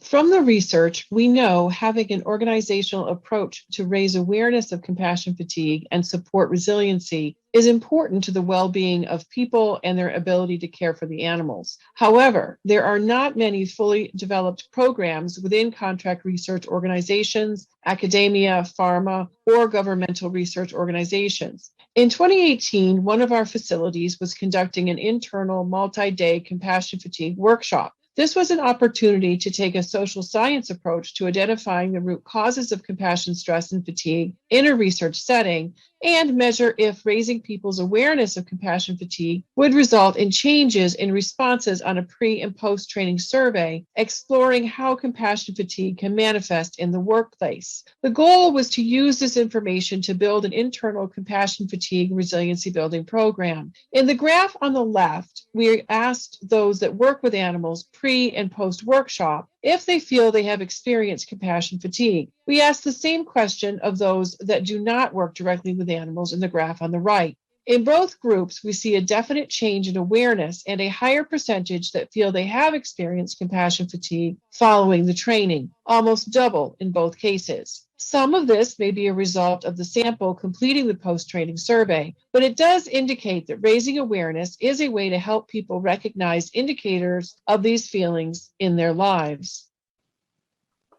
From the research, we know having an organizational approach to raise awareness of compassion fatigue and support resiliency is important to the well-being of people and their ability to care for the animals. However, there are not many fully developed programs within contract research organizations, academia, pharma, or governmental research organizations. In 2018, one of our facilities was conducting an internal multi-day compassion fatigue workshop. This was an opportunity to take a social science approach to identifying the root causes of compassion stress and fatigue in a research setting and measure if raising people's awareness of compassion fatigue would result in changes in responses on a pre- and post-training survey, exploring how compassion fatigue can manifest in the workplace. The goal was to use this information to build an internal compassion fatigue resiliency building program. In the graph on the left, we asked those that work with animals pre- and post-workshop if they feel they have experienced compassion fatigue. We asked the same question of those that do not work directly with animals in the graph on the right. In both groups, we see a definite change in awareness and a higher percentage that feel they have experienced compassion fatigue following the training, almost double in both cases. Some of this may be a result of the sample completing the post-training survey, but it does indicate that raising awareness is a way to help people recognize indicators of these feelings in their lives.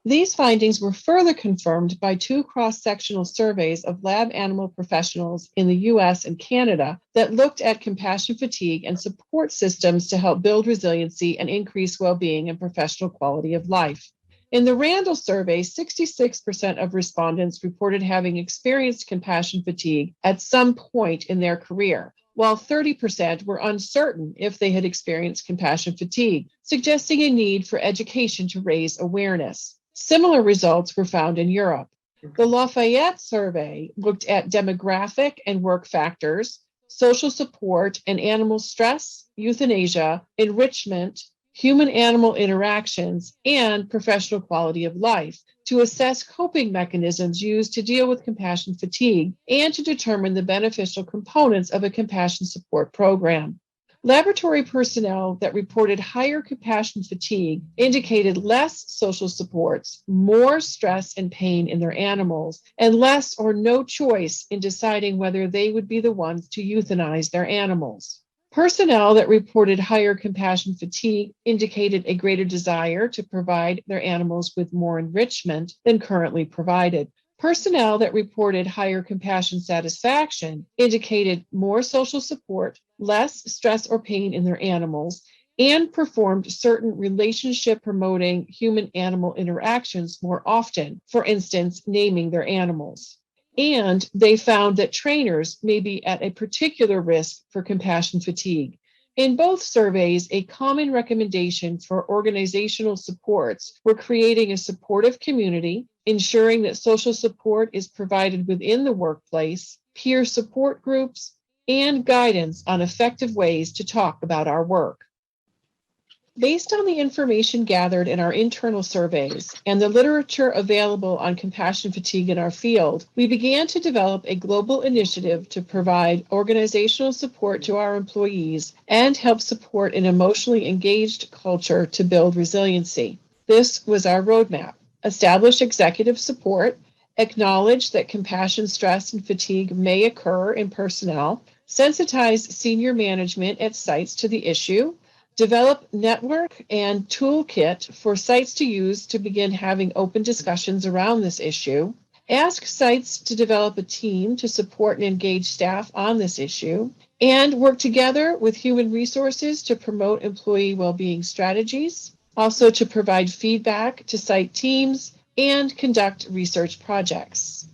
These findings were further confirmed by two cross-sectional surveys of lab animal professionals in the US and Canada that looked at compassion fatigue and support systems to help build resiliency and increase well-being and professional quality of life. In the Randall survey, 66% of respondents reported having experienced compassion fatigue at some point in their career, while 30% were uncertain if they had experienced compassion fatigue, suggesting a need for education to raise awareness. Similar results were found in Europe. The Lafayette survey looked at demographic and work factors, social support and animal stress, euthanasia, enrichment, human-animal interactions, and professional quality of life to assess coping mechanisms used to deal with compassion fatigue and to determine the beneficial components of a compassion support program. Laboratory personnel that reported higher compassion fatigue indicated less social supports, more stress and pain in their animals, and less or no choice in deciding whether they would be the ones to euthanize their animals. Personnel that reported higher compassion fatigue indicated a greater desire to provide their animals with more enrichment than currently provided. Personnel that reported higher compassion satisfaction indicated more social support, less stress or pain in their animals, and performed certain relationship-promoting human-animal interactions more often, for instance, naming their animals. And they found that trainers may be at a particular risk for compassion fatigue. In both surveys, a common recommendation for organizational supports were creating a supportive community, ensuring that social support is provided within the workplace, peer support groups, and guidance on effective ways to talk about our work. Based on the information gathered in our internal surveys and the literature available on compassion fatigue in our field, we began to develop a global initiative to provide organizational support to our employees and help support an emotionally engaged culture to build resiliency. This was our roadmap. Establish executive support, acknowledge that compassion, stress, and fatigue may occur in personnel, sensitize senior management at sites to the issue, develop network and toolkit for sites to use to begin having open discussions around this issue, ask sites to develop a team to support and engage staff on this issue, and work together with human resources to promote employee well-being strategies, also to provide feedback to site teams, and conduct research projects.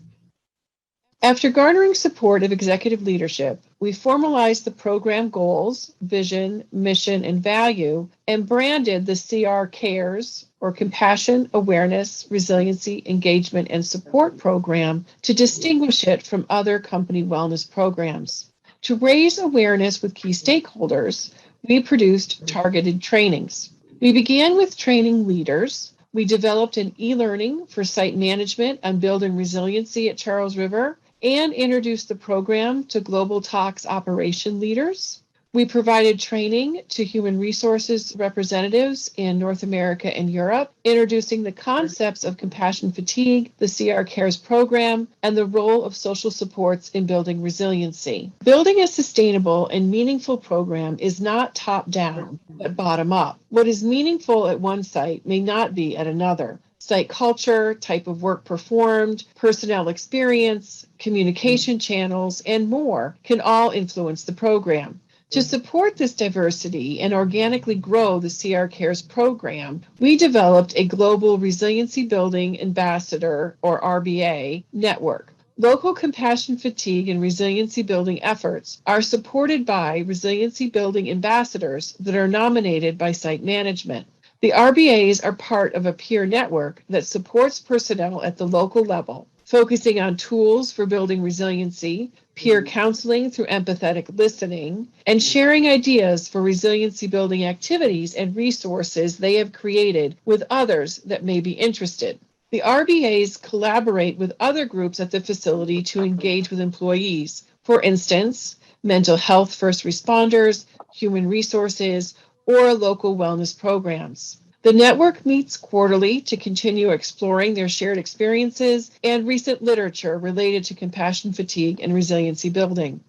After garnering support of executive leadership, we formalized the program goals, vision, mission, and value, and branded the CR CARES, or Compassion, Awareness, Resiliency, Engagement, and Support Program, to distinguish it from other company wellness programs. To raise awareness with key stakeholders, we produced targeted trainings. We began with training leaders. We developed an e-learning for site management on building resiliency at Charles River and introduced the program to Global Talks operation leaders. We provided training to human resources representatives in North America and Europe, introducing the concepts of compassion fatigue, the CR CARES program, and the role of social supports in building resiliency. Building a sustainable and meaningful program is not top-down, but bottom-up. What is meaningful at one site may not be at another. Site culture, type of work performed, personnel experience, communication channels, and more can all influence the program. To support this diversity and organically grow the CR CARES program, we developed a Global Resiliency Building Ambassador, or RBA, network. Local compassion fatigue and resiliency building efforts are supported by resiliency building ambassadors that are nominated by site management. The RBAs are part of a peer network that supports personnel at the local level, focusing on tools for building resiliency, peer counseling through empathetic listening, and sharing ideas for resiliency building activities and resources they have created with others that may be interested. The RBAs collaborate with other groups at the facility to engage with employees. For instance, mental health first responders, human resources, or local wellness programs. The network meets quarterly to continue exploring their shared experiences and recent literature related to compassion fatigue and resiliency building.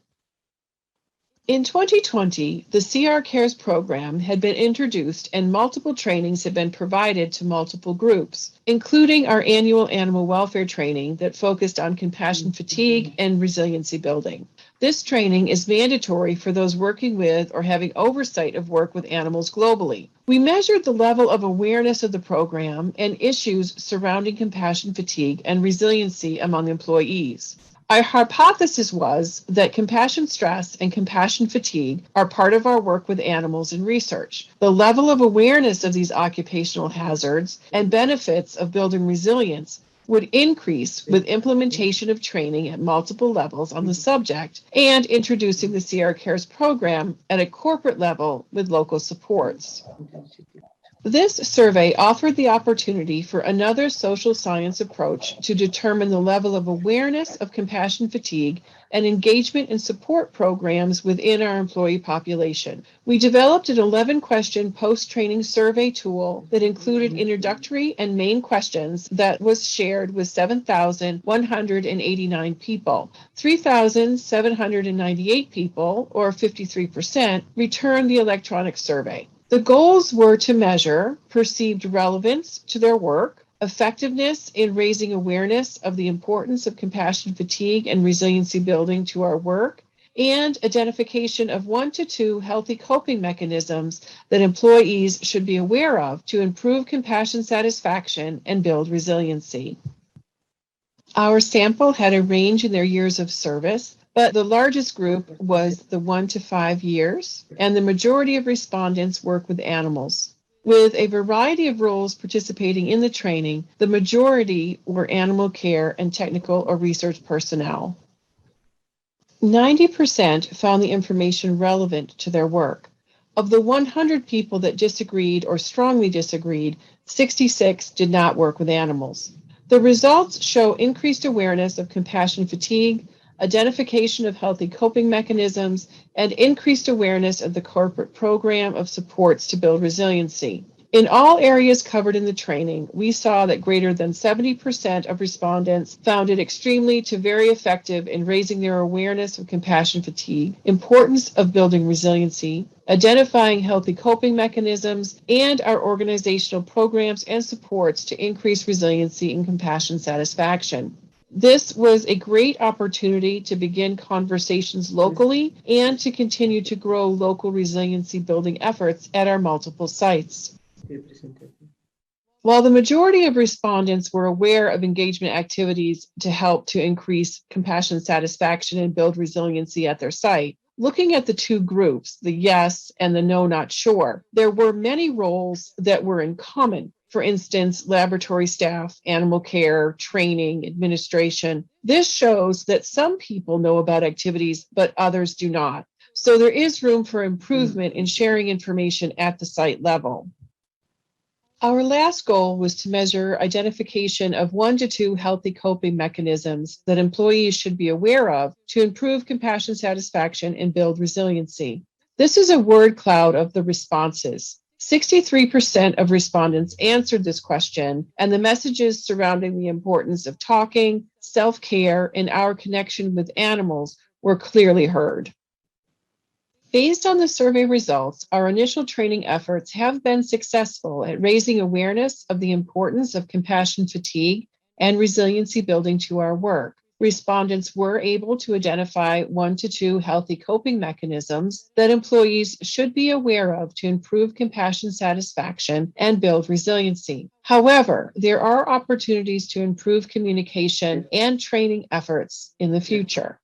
In 2020, the CR CARES program had been introduced and multiple trainings had been provided to multiple groups, including our annual animal welfare training that focused on compassion fatigue and resiliency building. This training is mandatory for those working with or having oversight of work with animals globally. We measured the level of awareness of the program and issues surrounding compassion fatigue and resiliency among employees. Our hypothesis was that compassion stress and compassion fatigue are part of our work with animals in research. The level of awareness of these occupational hazards and benefits of building resilience would increase with implementation of training at multiple levels on the subject and introducing the CR CARES program at a corporate level with local supports. This survey offered the opportunity for another social science approach to determine the level of awareness of compassion fatigue and engagement and support programs within our employee population. We developed an 11-question post-training survey tool that included introductory and main questions that was shared with 7,189 people. 3,798 people, or 53%, returned the electronic survey. The goals were to measure perceived relevance to their work, effectiveness in raising awareness of the importance of compassion fatigue and resiliency building to our work, and identification of 1 to 2 healthy coping mechanisms that employees should be aware of to improve compassion satisfaction and build resiliency. Our sample had a range in their years of service, but the largest group was the 1 to 5 years, and the majority of respondents work with animals. With a variety of roles participating in the training, the majority were animal care and technical or research personnel. 90% found the information relevant to their work. Of the 100 people that disagreed or strongly disagreed, 66 did not work with animals. The results show increased awareness of compassion fatigue, identification of healthy coping mechanisms, and increased awareness of the corporate program of supports to build resiliency. In all areas covered in the training, we saw that greater than 70% of respondents found it extremely to very effective in raising their awareness of compassion fatigue, importance of building resiliency, identifying healthy coping mechanisms, and our organizational programs and supports to increase resiliency and compassion satisfaction. This was a great opportunity to begin conversations locally and to continue to grow local resiliency building efforts at our multiple sites. While the majority of respondents were aware of engagement activities to help to increase compassion satisfaction and build resiliency at their site, looking at the two groups, the yes and the no, not sure, there were many roles that were in common. For instance, laboratory staff, animal care, training, administration. This shows that some people know about activities, but others do not. So there is room for improvement in sharing information at the site level. Our last goal was to measure identification of 1 to 2 healthy coping mechanisms that employees should be aware of to improve compassion satisfaction and build resiliency. This is a word cloud of the responses. 63% of respondents answered this question, and the messages surrounding the importance of talking, self-care, and our connection with animals were clearly heard. Based on the survey results, our initial training efforts have been successful at raising awareness of the importance of compassion fatigue and resiliency building to our work. Respondents were able to identify 1 to 2 healthy coping mechanisms that employees should be aware of to improve compassion satisfaction and build resiliency. However, there are opportunities to improve communication and training efforts in the future.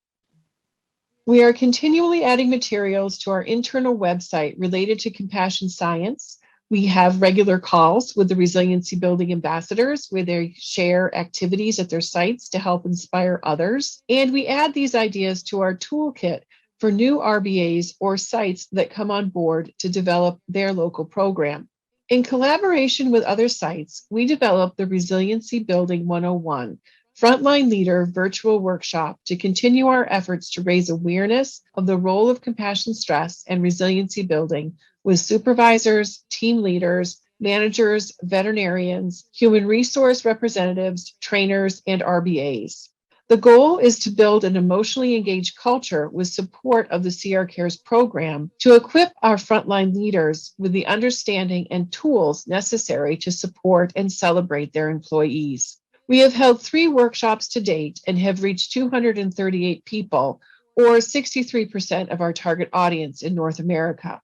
We are continually adding materials to our internal website related to compassion science. We have regular calls with the resiliency building ambassadors where they share activities at their sites to help inspire others. And we add these ideas to our toolkit for new RBAs or sites that come on board to develop their local program. In collaboration with other sites, we developed the Resiliency Building 101, Frontline Leader virtual workshop to continue our efforts to raise awareness of the role of compassion stress and resiliency building with supervisors, team leaders, managers, veterinarians, human resource representatives, trainers, and RBAs. The goal is to build an emotionally engaged culture with support of the CR Cares program to equip our frontline leaders with the understanding and tools necessary to support and celebrate their employees. We have held 3 workshops to date and have reached 238 people, or 63% of our target audience in North America.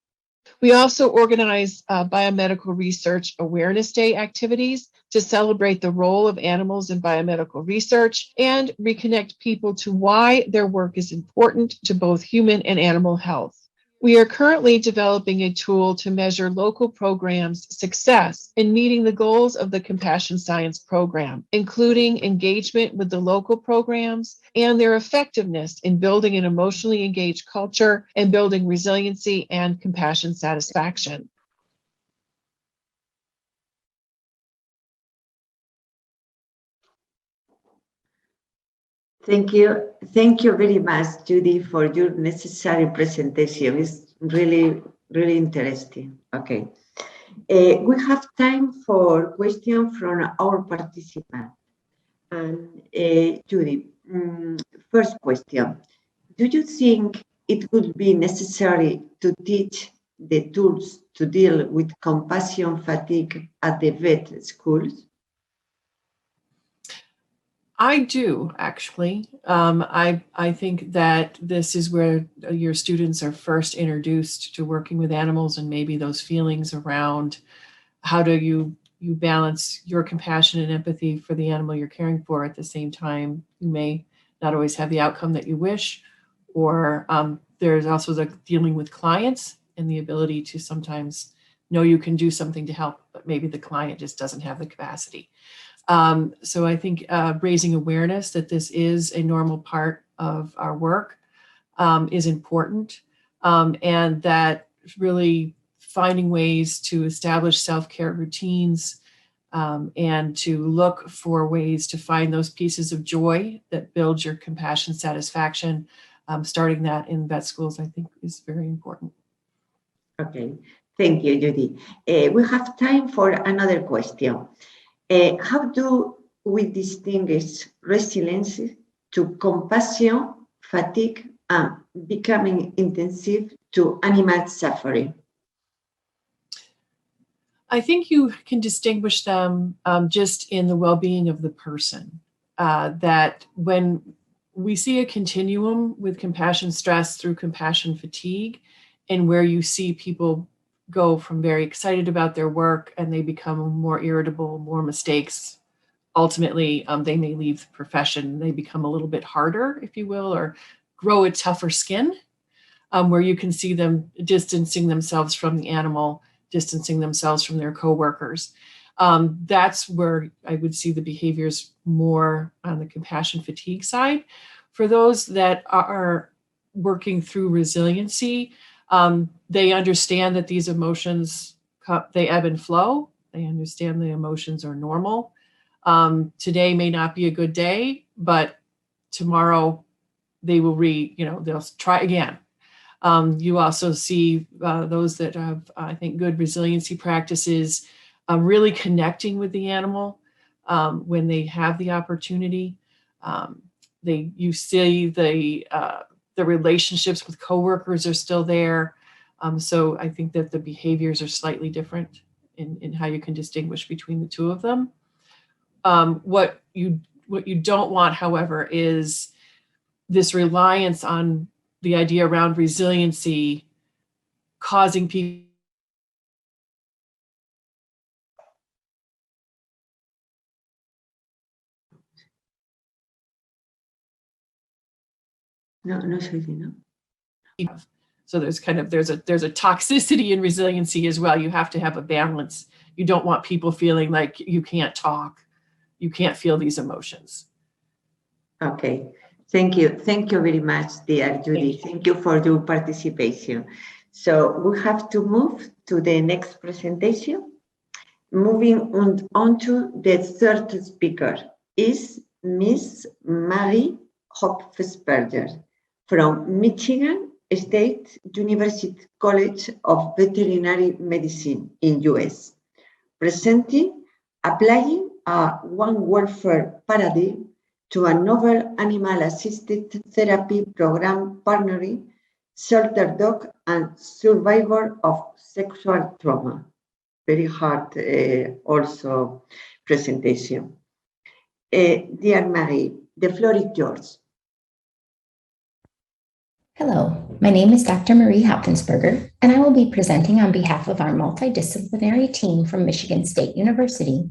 We also organize biomedical research awareness day activities to celebrate the role of animals in biomedical research and reconnect people to why their work is important to both human and animal health. We are currently developing a tool to measure local programs' success in meeting the goals of the Compassion Science program, including engagement with the local programs and their effectiveness in building an emotionally engaged culture and building resiliency and compassion satisfaction. Thank you. Thank you very much, Judy, for your necessary presentation. It's really, really interesting. Okay. We have time for questions from our participants. And Judy, first question. Do you think it would be necessary to teach the tools to deal with compassion fatigue at the vet schools? I do, actually. I think that this is where your students are first introduced to working with animals, and maybe those feelings around how do you balance your compassion and empathy for the animal you're caring for. At the same time, you may not always have the outcome that you wish, or there's also the dealing with clients and the ability to sometimes know you can do something to help, but maybe the client just doesn't have the capacity. So I think raising awareness that this is a normal part of our work is important, and that really finding ways to establish self-care routines, and to look for ways to find those pieces of joy that build your compassion satisfaction. Starting that in vet schools, I think, is very important. Okay, thank you, Judy. We have time for another question. How do we distinguish resilience to compassion, fatigue, and becoming intensive to animal suffering? I think you can distinguish them just in the well-being of the person. That when we see a continuum with compassion stress through compassion fatigue, and where you see people go from very excited about their work and they become more irritable, more mistakes. Ultimately, they may leave the profession. They become a little bit harder, if you will, or grow a tougher skin, where you can see them distancing themselves from the animal, distancing themselves from their coworkers. That's where I would see the behaviors more on the compassion fatigue side. For those that are working through resiliency, they understand that these emotions, they ebb and flow. They understand the emotions are normal. Today may not be a good day, but tomorrow they will they'll try again. You also see those that have, I think, good resiliency practices, really connecting with the animal when they have the opportunity. You see the relationships with coworkers are still there. So I think that the behaviors are slightly different in how you can distinguish between the two of them. What you don't want, however, is this reliance on the idea around resiliency causing people. No, sorry, no. So there's a toxicity in resiliency as well. You have to have a balance. You don't want people feeling like you can't talk, you can't feel these emotions. Okay, thank you. Thank you very much, dear Judy. Thank you for your participation. So we have to move to the next presentation. Moving on to the third speaker is Miss Mary Hopfesberger from Michigan State University College of Veterinary Medicine in US, presenting applying a one welfare paradigm to a novel animal-assisted therapy program partnering shelter dog and survivor of sexual trauma. Very hard also presentation. Dear Marie, the floor is yours. Hello, my name is Dr. Marie Hopfensberger, and I will be presenting on behalf of our multidisciplinary team from Michigan State University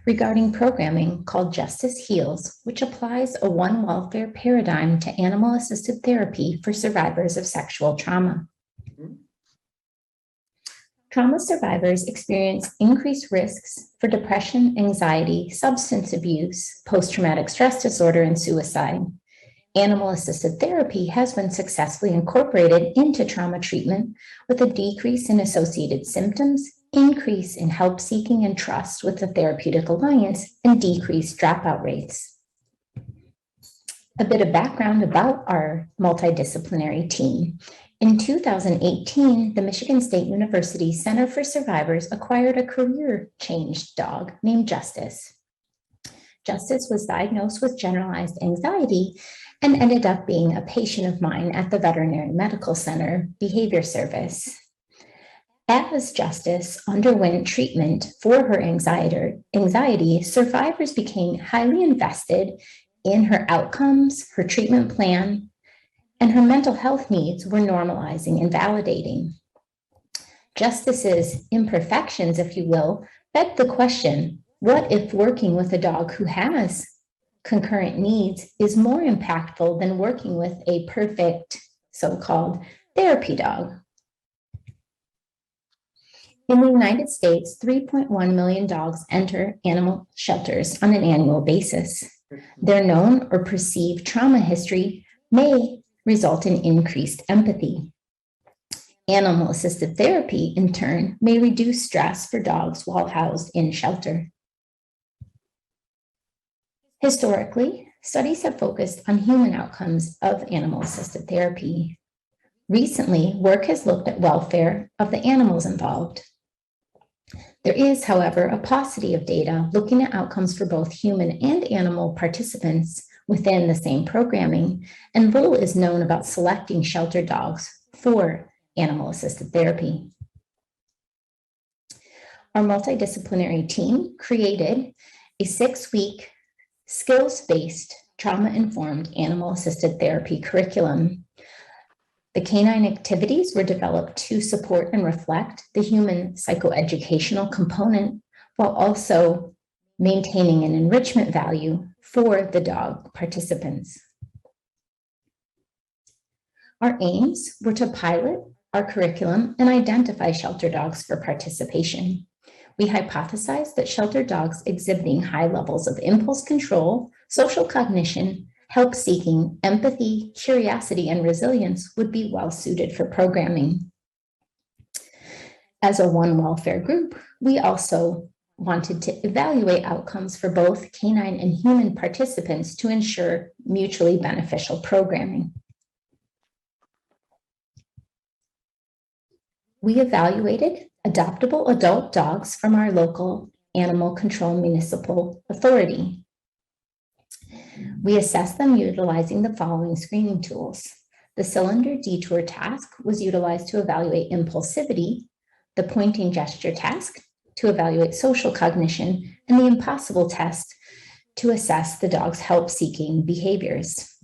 regarding programming called Justice Heals, which applies a one welfare paradigm to animal-assisted therapy for survivors of sexual trauma. Trauma survivors experience increased risks for depression, anxiety, substance abuse, post-traumatic stress disorder, and suicide. Animal-assisted therapy has been successfully incorporated into trauma treatment with a decrease in associated symptoms, increase in help seeking and trust with the therapeutic alliance, and decreased dropout rates. A bit of background about our multidisciplinary team. In 2018, the Michigan State University Center for Survivors acquired a career change dog named Justice. Justice was diagnosed with generalized anxiety and ended up being a patient of mine at the Veterinary Medical Center Behavior Service. As Justice underwent treatment for her anxiety, survivors became highly invested in her outcomes, her treatment plan, and her mental health needs were normalizing and validating. Justice's imperfections, if you will, begged the question, what if working with a dog who has concurrent needs is more impactful than working with a perfect so-called therapy dog? In the United States, 3.1 million dogs enter animal shelters on an annual basis. Their known or perceived trauma history may result in increased empathy. Animal-assisted therapy, in turn, may reduce stress for dogs while housed in shelter. Historically, studies have focused on human outcomes of animal-assisted therapy. Recently, work has looked at welfare of the animals involved. There is, however, a paucity of data looking at outcomes for both human and animal participants within the same programming, and little is known about selecting shelter dogs for animal-assisted therapy. Our multidisciplinary team created a 6-week skills-based trauma-informed animal-assisted therapy curriculum. The canine activities were developed to support and reflect the human psychoeducational component while also maintaining an enrichment value for the dog participants. Our aims were to pilot our curriculum and identify shelter dogs for participation. We hypothesized that shelter dogs exhibiting high levels of impulse control, social cognition, help seeking, empathy, curiosity, and resilience would be well suited for programming. As a one welfare group, we also wanted to evaluate outcomes for both canine and human participants to ensure mutually beneficial programming. We evaluated adoptable adult dogs from our local animal control municipal authority. We assessed them utilizing the following screening tools. The cylinder detour task was utilized to evaluate impulsivity, the pointing gesture task to evaluate social cognition, and the impossible test to assess the dog's help-seeking behaviors.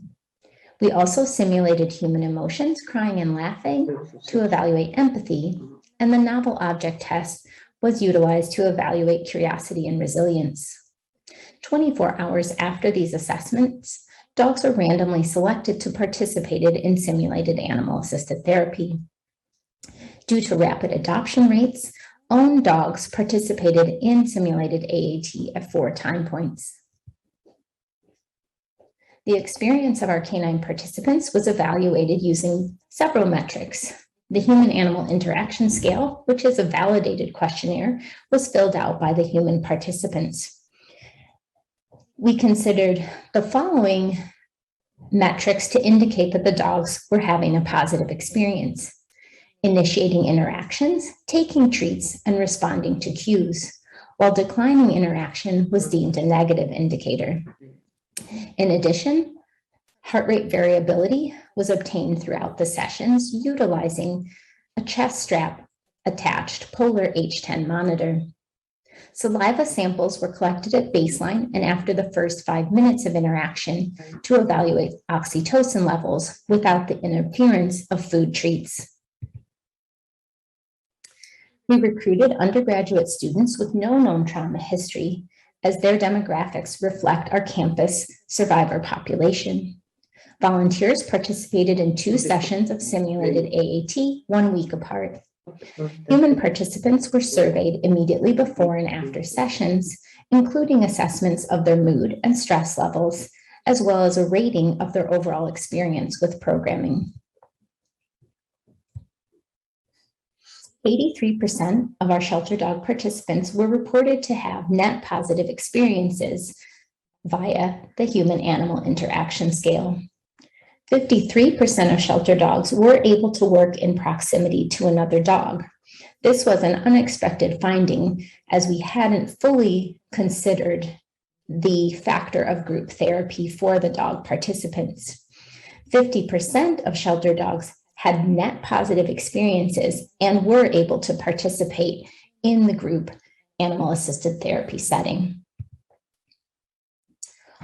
We also simulated human emotions, crying and laughing, to evaluate empathy, and the novel object test was utilized to evaluate curiosity and resilience. 24 hours after these assessments, dogs were randomly selected to participate in simulated animal-assisted therapy. Due to rapid adoption rates, owned dogs participated in simulated AAT at 4 time points. The experience of our canine participants was evaluated using several metrics. The human-animal interaction scale, which is a validated questionnaire, was filled out by the human participants. We considered the following metrics to indicate that the dogs were having a positive experience: initiating interactions, taking treats, and responding to cues, while declining interaction was deemed a negative indicator. In addition, heart rate variability was obtained throughout the sessions utilizing a chest strap attached polar H10 monitor. Saliva samples were collected at baseline and after the first 5 minutes of interaction to evaluate oxytocin levels without the interference of food treats. We recruited undergraduate students with no known trauma history, as their demographics reflect our campus survivor population. Volunteers participated in 2 sessions of simulated AAT 1 week apart. Human participants were surveyed immediately before and after sessions, including assessments of their mood and stress levels, as well as a rating of their overall experience with programming. 83% of our shelter dog participants were reported to have net positive experiences via the human-animal interaction scale. 53% of shelter dogs were able to work in proximity to another dog. This was an unexpected finding, as we hadn't fully considered the factor of group therapy for the dog participants. 50% of shelter dogs had net positive experiences and were able to participate in the group animal-assisted therapy setting.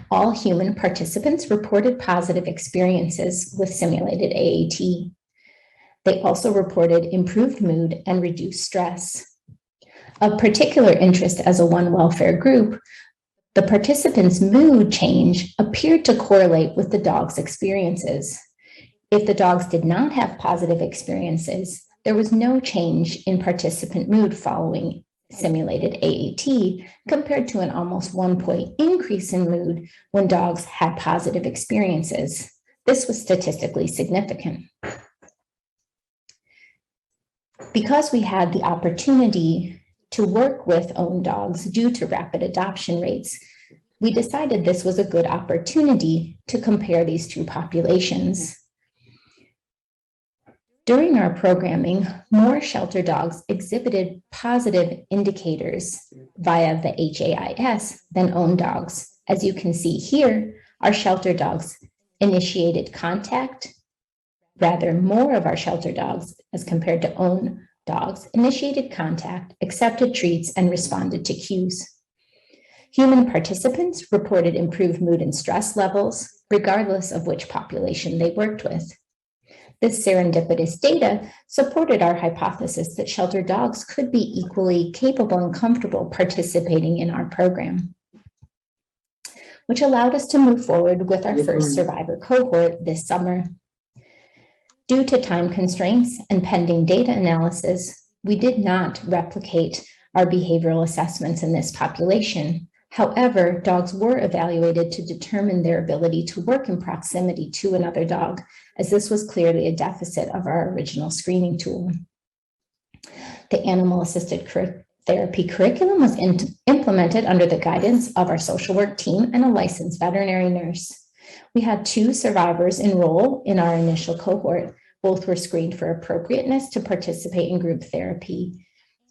All human participants reported positive experiences with simulated AAT. They also reported improved mood and reduced stress. Of particular interest as a one welfare group, the participants' mood change appeared to correlate with the dog's experiences. If the dogs did not have positive experiences, there was no change in participant mood following simulated AAT, compared to an almost 1-point increase in mood when dogs had positive experiences. This was statistically significant. Because we had the opportunity to work with owned dogs due to rapid adoption rates, we decided this was a good opportunity to compare these two populations. During our programming, more shelter dogs exhibited positive indicators via the HAIS than owned dogs. As you can see here, our shelter dogs initiated contact. Rather, more of our shelter dogs, as compared to owned dogs, initiated contact, accepted treats, and responded to cues. Human participants reported improved mood and stress levels, regardless of which population they worked with. This serendipitous data supported our hypothesis that shelter dogs could be equally capable and comfortable participating in our program, which allowed us to move forward with our first survivor cohort this summer. Due to time constraints and pending data analysis, we did not replicate our behavioral assessments in this population. However, dogs were evaluated to determine their ability to work in proximity to another dog, as this was clearly a deficit of our original screening tool. The animal-assisted therapy curriculum was implemented under the guidance of our social work team and a licensed veterinary nurse. We had 2 survivors enroll in our initial cohort. Both were screened for appropriateness to participate in group therapy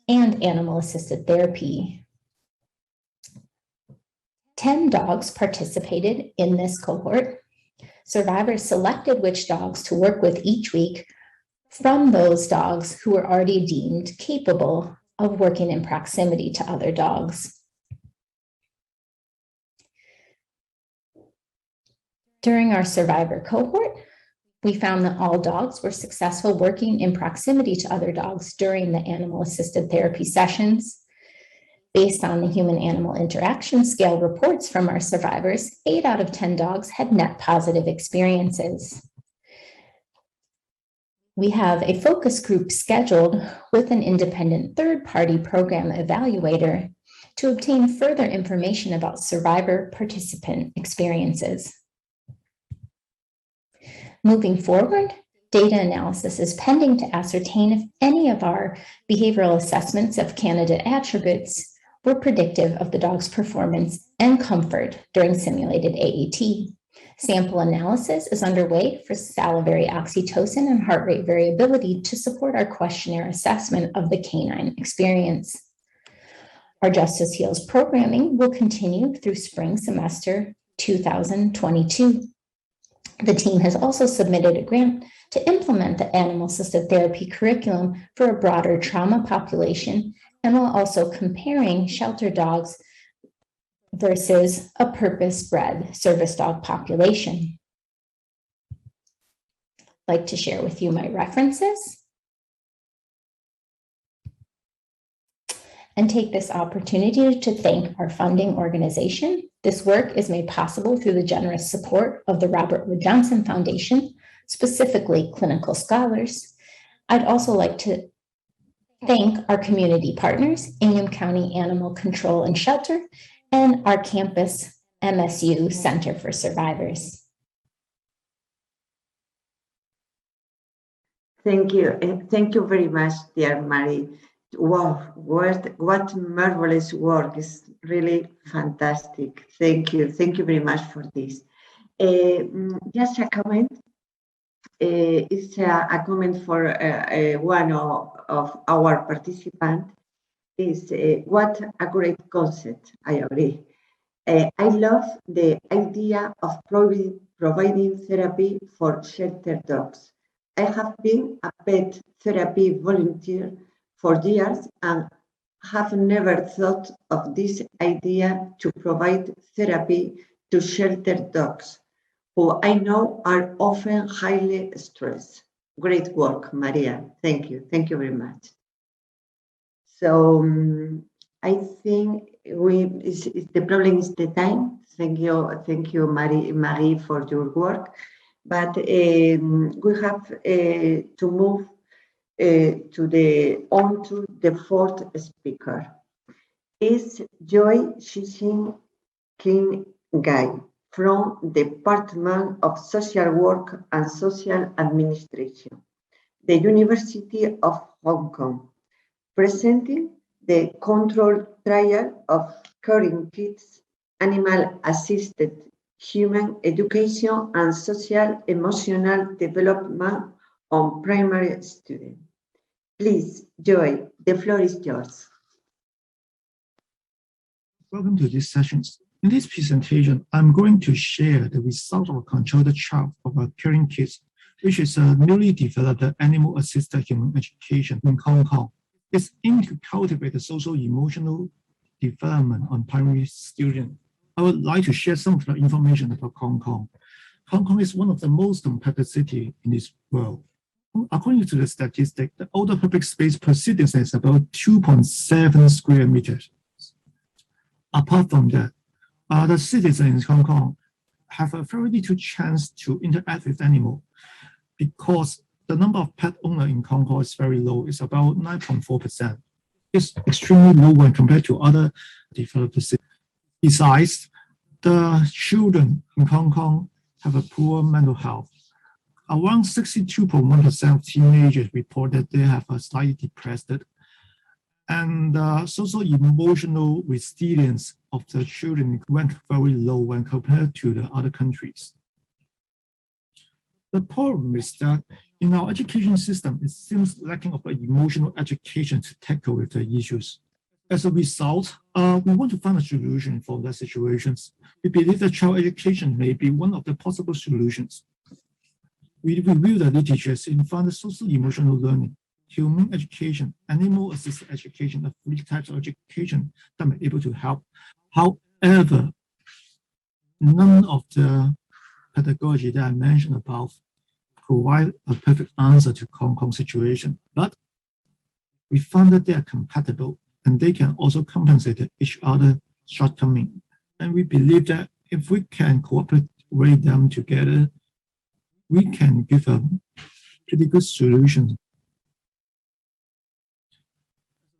and animal-assisted therapy. 10 dogs participated in this cohort. Survivors selected which dogs to work with each week from those dogs who were already deemed capable of working in proximity to other dogs. During our survivor cohort, we found that all dogs were successful working in proximity to other dogs during the animal-assisted therapy sessions. Based on the human-animal interaction scale reports from our survivors, 8 out of 10 dogs had net positive experiences. We have a focus group scheduled with an independent third-party program evaluator to obtain further information about survivor participant experiences. Moving forward, data analysis is pending to ascertain if any of our behavioral assessments of candidate attributes were predictive of the dog's performance and comfort during simulated AAT. Sample analysis is underway for salivary oxytocin and heart rate variability to support our questionnaire assessment of the canine experience. Our Justice Heals programming will continue through spring semester 2022. The team has also submitted a grant to implement the animal-assisted therapy curriculum for a broader trauma population, and while also comparing shelter dogs versus a purpose-bred service dog population. I'd like to share with you my references and take this opportunity to thank our funding organization. This work is made possible through the generous support of the Robert Wood Johnson Foundation, specifically clinical scholars. I'd also like to thank our community partners, Ingham County Animal Control and Shelter, and our campus MSU Center for Survivors. Thank you. And thank you very much, dear Mary. Wow, what marvelous work. It's really fantastic. Thank you. Thank you very much for this. Just a comment. It's a comment for one of our participants. Is what a great concept. I agree. I love the idea of providing therapy for shelter dogs. I have been a pet therapy volunteer for years and have never thought of this idea to provide therapy to shelter dogs, who I know are often highly stressed. Great work, Maria. Thank you. Thank you very much. So I think the problem is the time. Thank you, Marie, for your work. But we have to move on to the fourth speaker. Is Joy Shishin King Guy from the Department of Social Work and Social Administration. the University of Hong Kong, presenting the controlled trial of Caring Kids, animal-assisted human education and social emotional development on primary students. Please, Joy, the floor is yours. Welcome to this session. In this presentation, I'm going to share the result of a controlled trial of a Caring Kids, which is a newly developed animal-assisted human education in Hong Kong. It's aimed to cultivate the social-emotional development on primary students. I would like to share some of the information about Hong Kong. Hong Kong is one of the most competitive cities in this world. According to the statistic, the outdoor public space per citizen is about 2.7 square meters. Apart from that, the citizens in Hong Kong have a very little chance to interact with animals because the number of pet owners in Hong Kong is very low. It's about 9.4%. It's extremely low when compared to other developed cities. Besides, the children in Hong Kong have a poor mental health. Around 62.1% of teenagers report that they have a slightly depressed, and social emotional resilience of the children went very low when compared to the other countries. The problem is that in our education system, it seems lacking of emotional education to tackle with the issues. As a result, we want to find a solution for the situations. We believe that child education may be one of the possible solutions. We review the literature and find the social emotional learning, human education, animal-assisted education, the three types of education that may be able to help. However, none of the pedagogy that I mentioned above provide a perfect answer to Hong Kong situation, but we found that they are compatible and they can also compensate each other shortcoming. And we believe that if we can cooperate them together, we can give a pretty good solution.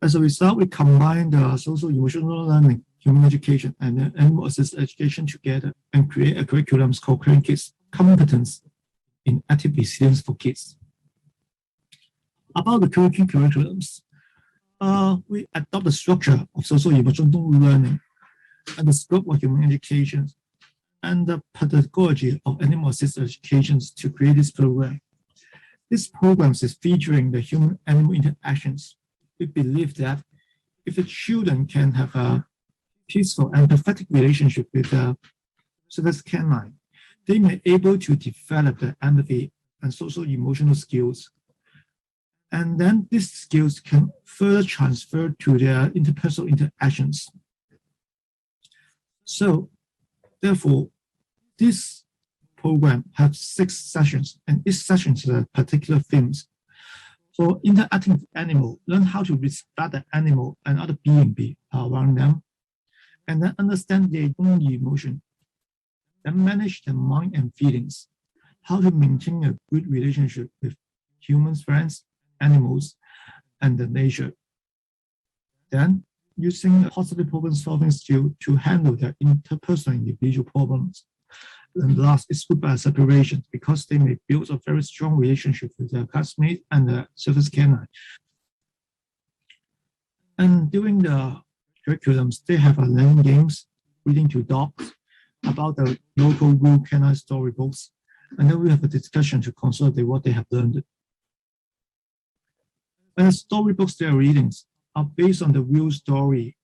As a result, we combine the social emotional learning, human education, and animal-assisted education together and create a curriculum called Caring Kids, Competence in Active Resilience for Kids. About the curriculums, we adopt the structure of social emotional learning and the scope of human education and the pedagogy of animal-assisted education to create this program. This program is featuring the human-animal interactions. We believe that if the children can have a peaceful and empathetic relationship with the service canine, they may be able to develop the empathy and social emotional skills. And then these skills can further transfer to their interpersonal interactions. So, therefore, this program has 6 sessions, and each session is a particular themes. For interacting with animal, learn how to respect the animal and other beings around them, and then understand their own emotion, then manage their mind and feelings, how to maintain a good relationship with humans, friends, animals, and the nature. Then, using a positive problem-solving skill to handle their interpersonal individual problems. And last is goodbye separation, because they may build a very strong relationship with their classmates and the service canine. And during the curriculums, they have a learning games, reading to dogs, about the local rural canine storybooks, and then we have a discussion to consolidate what they have learned. And the storybooks they are reading are based on the real story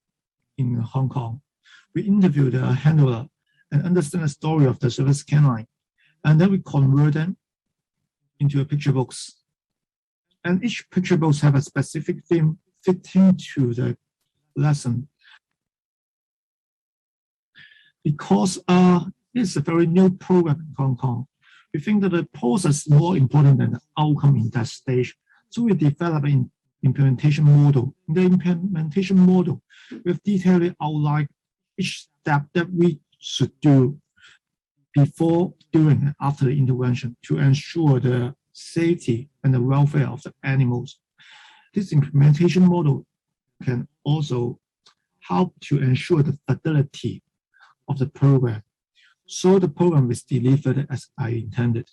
in Hong Kong. We interview the handler and understand the story of the service canine, and then we convert them into a picture books. And each picture books have a specific theme fitting to the lesson. Because it's a very new program in Hong Kong, we think that the process is more important than the outcome in that stage. So we develop an implementation model. In the implementation model, we've detailedly outlined each step that we should do before, during, and after the intervention to ensure the safety and the welfare of the animals. This implementation model can also help to ensure the fidelity of the program, so the program is delivered as I intended.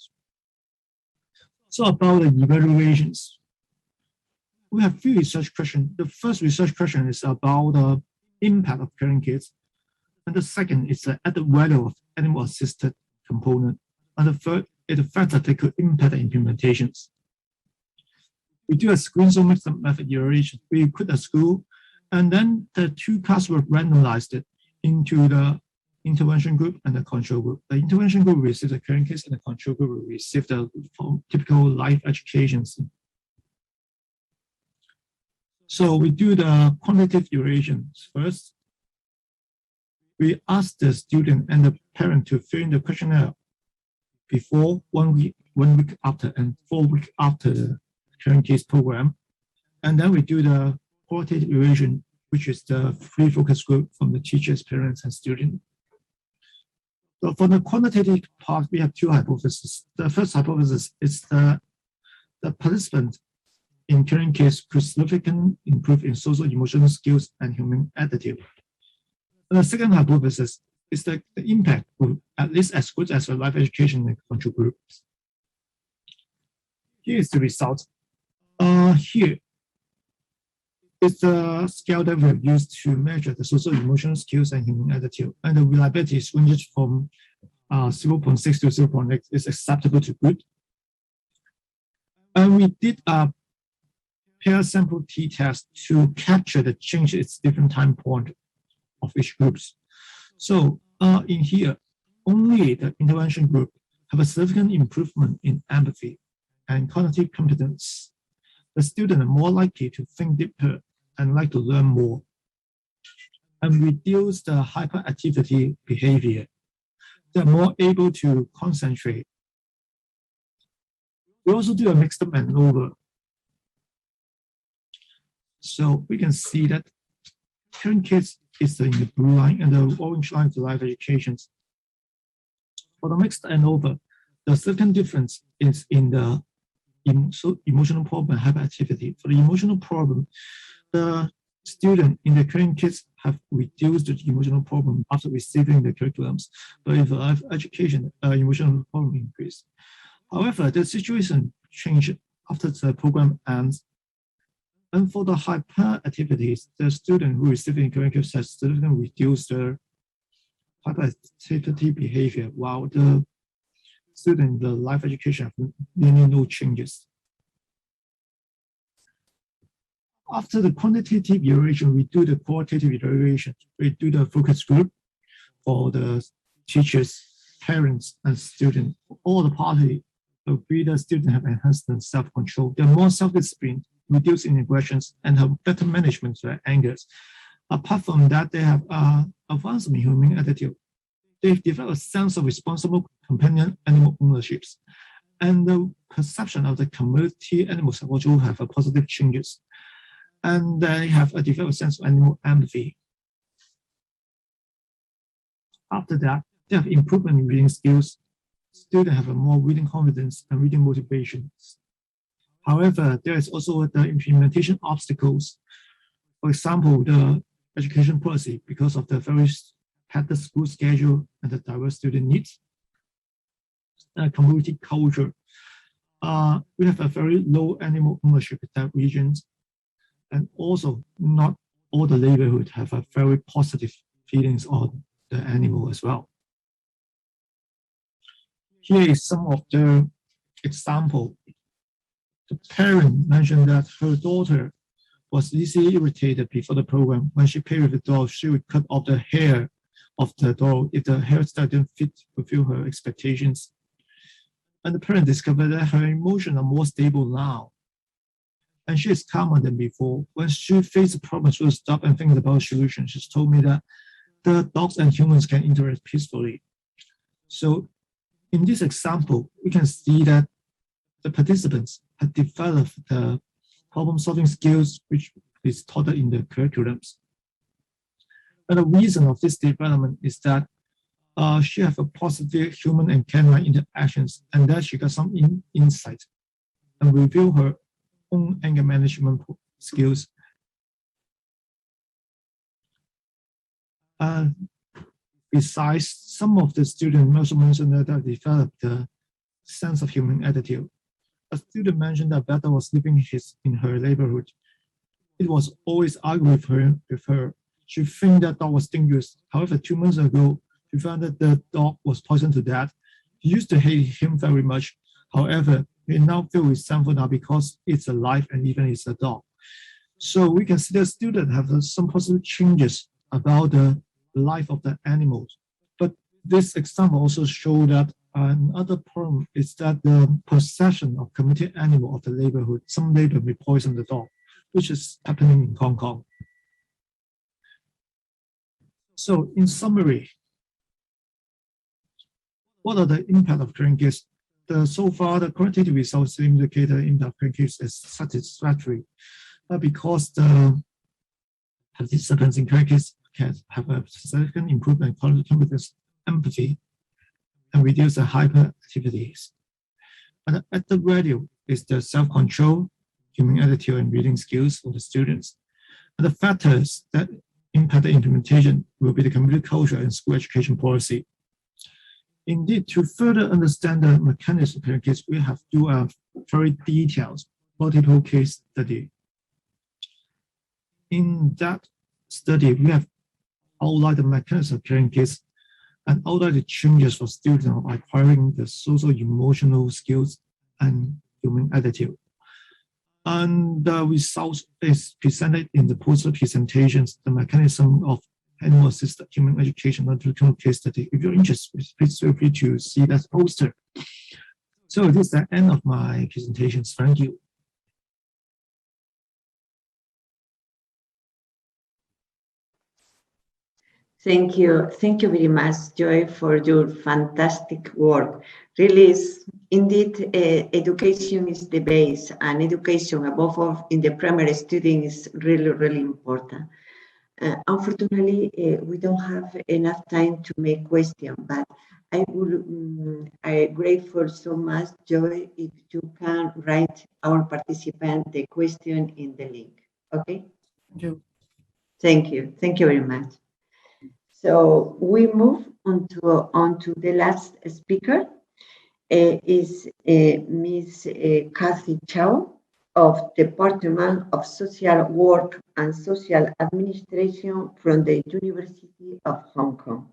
So about the evaluations, we have few research questions. The first research question is about the impact of caring kids. And the second is the added value of animal-assisted component. And the third is the fact that they could impact the implementations. We do a screen zone mixed method evaluation. We put a school, and then the two classes were randomized into the intervention group and the control group. The intervention group received the caring kids, and the control group received the typical life educations. So we do the quantitative evaluations first. We ask the student and the parent to fill in the questionnaire before 1 week after, and 4 weeks after the caring kids program. And then we do the qualitative evaluation, which is the free focus group from the teachers, parents, and students. So for the quantitative part, we have two hypotheses. The first hypothesis is the participant in caring kids could significantly improve in social emotional skills and human attitude. And the second hypothesis is that the impact will at least as good as the life education in the control groups. Here is the result. Here is the scale that we have used to measure the social emotional skills and human attitude. And the reliability ranges from 0.6 to 0.8 is acceptable to good. And we did a pair sample t-test to capture the change at different time point of each groups. So in here, only the intervention group have a significant improvement in empathy and cognitive competence. The students are more likely to think deeper and like to learn more, and reduce the hyperactivity behavior. They're more able to concentrate. We also do a mixed up and over. So we can see that caring kids is in the blue line, and the orange line is the life educations. For the mixed and over, the second difference is in the emotional problem and hyperactivity. For the emotional problem, the student in the caring kids have reduced the emotional problem after receiving the curriculums, but in the life education, emotional problem increased. However, the situation changed after the program ends. And for the hyperactivities, the student who received the caring kids has significantly reduced their hyperactivity behavior, while the student in the life education have nearly no changes. After the quantitative evaluation, we do the qualitative evaluation. We do the focus group for the teachers, parents, and students. All the parties agree that students have enhanced self-control. They're more self-disciplined, reducing aggressions, and have better management of their angers. Apart from that, they have advanced in human attitude. They've developed a sense of responsible companion animal ownerships, and the perception of the community animals also have a positive changes. And they have a developed sense of animal empathy. After that, they have improvement in reading skills. Students have a more reading confidence and reading motivations. However, there is also the implementation obstacles. For example, the education policy, because of the very packed school schedule and the diverse student needs. Community culture. We have a very low animal ownership in that regions. And also, not all the neighborhood have a very positive feelings on the animal as well. Here is some of the example. The parent mentioned that her daughter was easily irritated before the program. When she played with the doll, she would cut off the hair of the doll if the hairstyle didn't fulfill her expectations. And the parent discovered that her emotions are more stable now. And she is calmer than before. When she faced problems, she would stop and think about solutions. She's told me that the dogs and humans can interact peacefully. So in this example, we can see that the participants have developed the problem-solving skills which is taught in the curriculums. And the reason of this development is that she has a positive human and canine interactions, and that she got some insight and review her own anger management skills. Besides, some of the students also mentioned that they developed the sense of human attitude. a student mentioned that Beta was living in her neighborhood. It was always arguing with her. She think that dog was dangerous. However, 2 months ago, she found that the dog was poisoned to death. He used to hate him very much. However, he now feel resentful now because it's alive and even it's a dog. So we can see that students have some positive changes about the life of the animals. But this example also shows that another problem is that the possession of community animal of the neighborhood, some neighbor may poison the dog, which is happening in Hong Kong. So in summary, what are the impact of current case? So far, the quantitative results indicate the impact of current case is satisfactory, because the participants in current case can have a significant improvement in cognitive competence, empathy, and reduce the hyperactivities. And at the value is the self-control, human attitude, and reading skills for the students. And the factors that impact the implementation will be the community culture and school education policy. Indeed, to further understand the mechanism of current case, we have to do a very detailed multiple case study. In that study, we have outlined the mechanism of current case and outline the changes for students of acquiring the social emotional skills and human attitude. And the results is presented in the poster presentations, the mechanism of animal-assisted human education multiple case study. If you're interested, please feel free to see that poster. So this is the end of my presentations. Thank you. Thank you very much, Joy, for your fantastic work. Really, indeed, education is the base, and education, above all, in the primary student is really, really important. Unfortunately, we don't have enough time to make questions, but I'm grateful so much, Joy, if you can write our participant the question in the link. Okay? Thank you. Thank you. Thank you very much. So we move on to the last speaker, is Ms. Kathy Chow of Department of Social Work and Social Administration from the University of Hong Kong,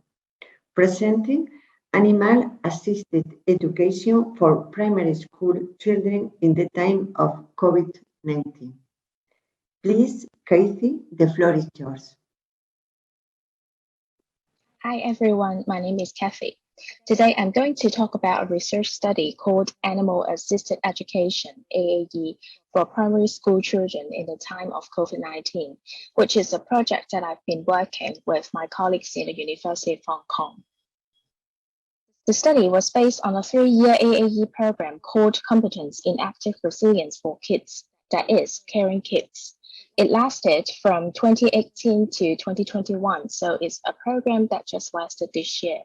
presenting animal-assisted education for primary school children in the time of COVID-19. Please, Kathy, the floor is yours. Hi everyone, my name is Kathy. Today I'm going to talk about a research study called Animal Assisted Education, AAE, for primary school children in the time of COVID-19, which is a project that I've been working with my colleagues in the University of Hong Kong. The study was based on a 3-year AAE program called Competence in Active Resilience for Kids, that is, Caring Kids. It lasted from 2018 to 2021, so it's a program that just lasted this year.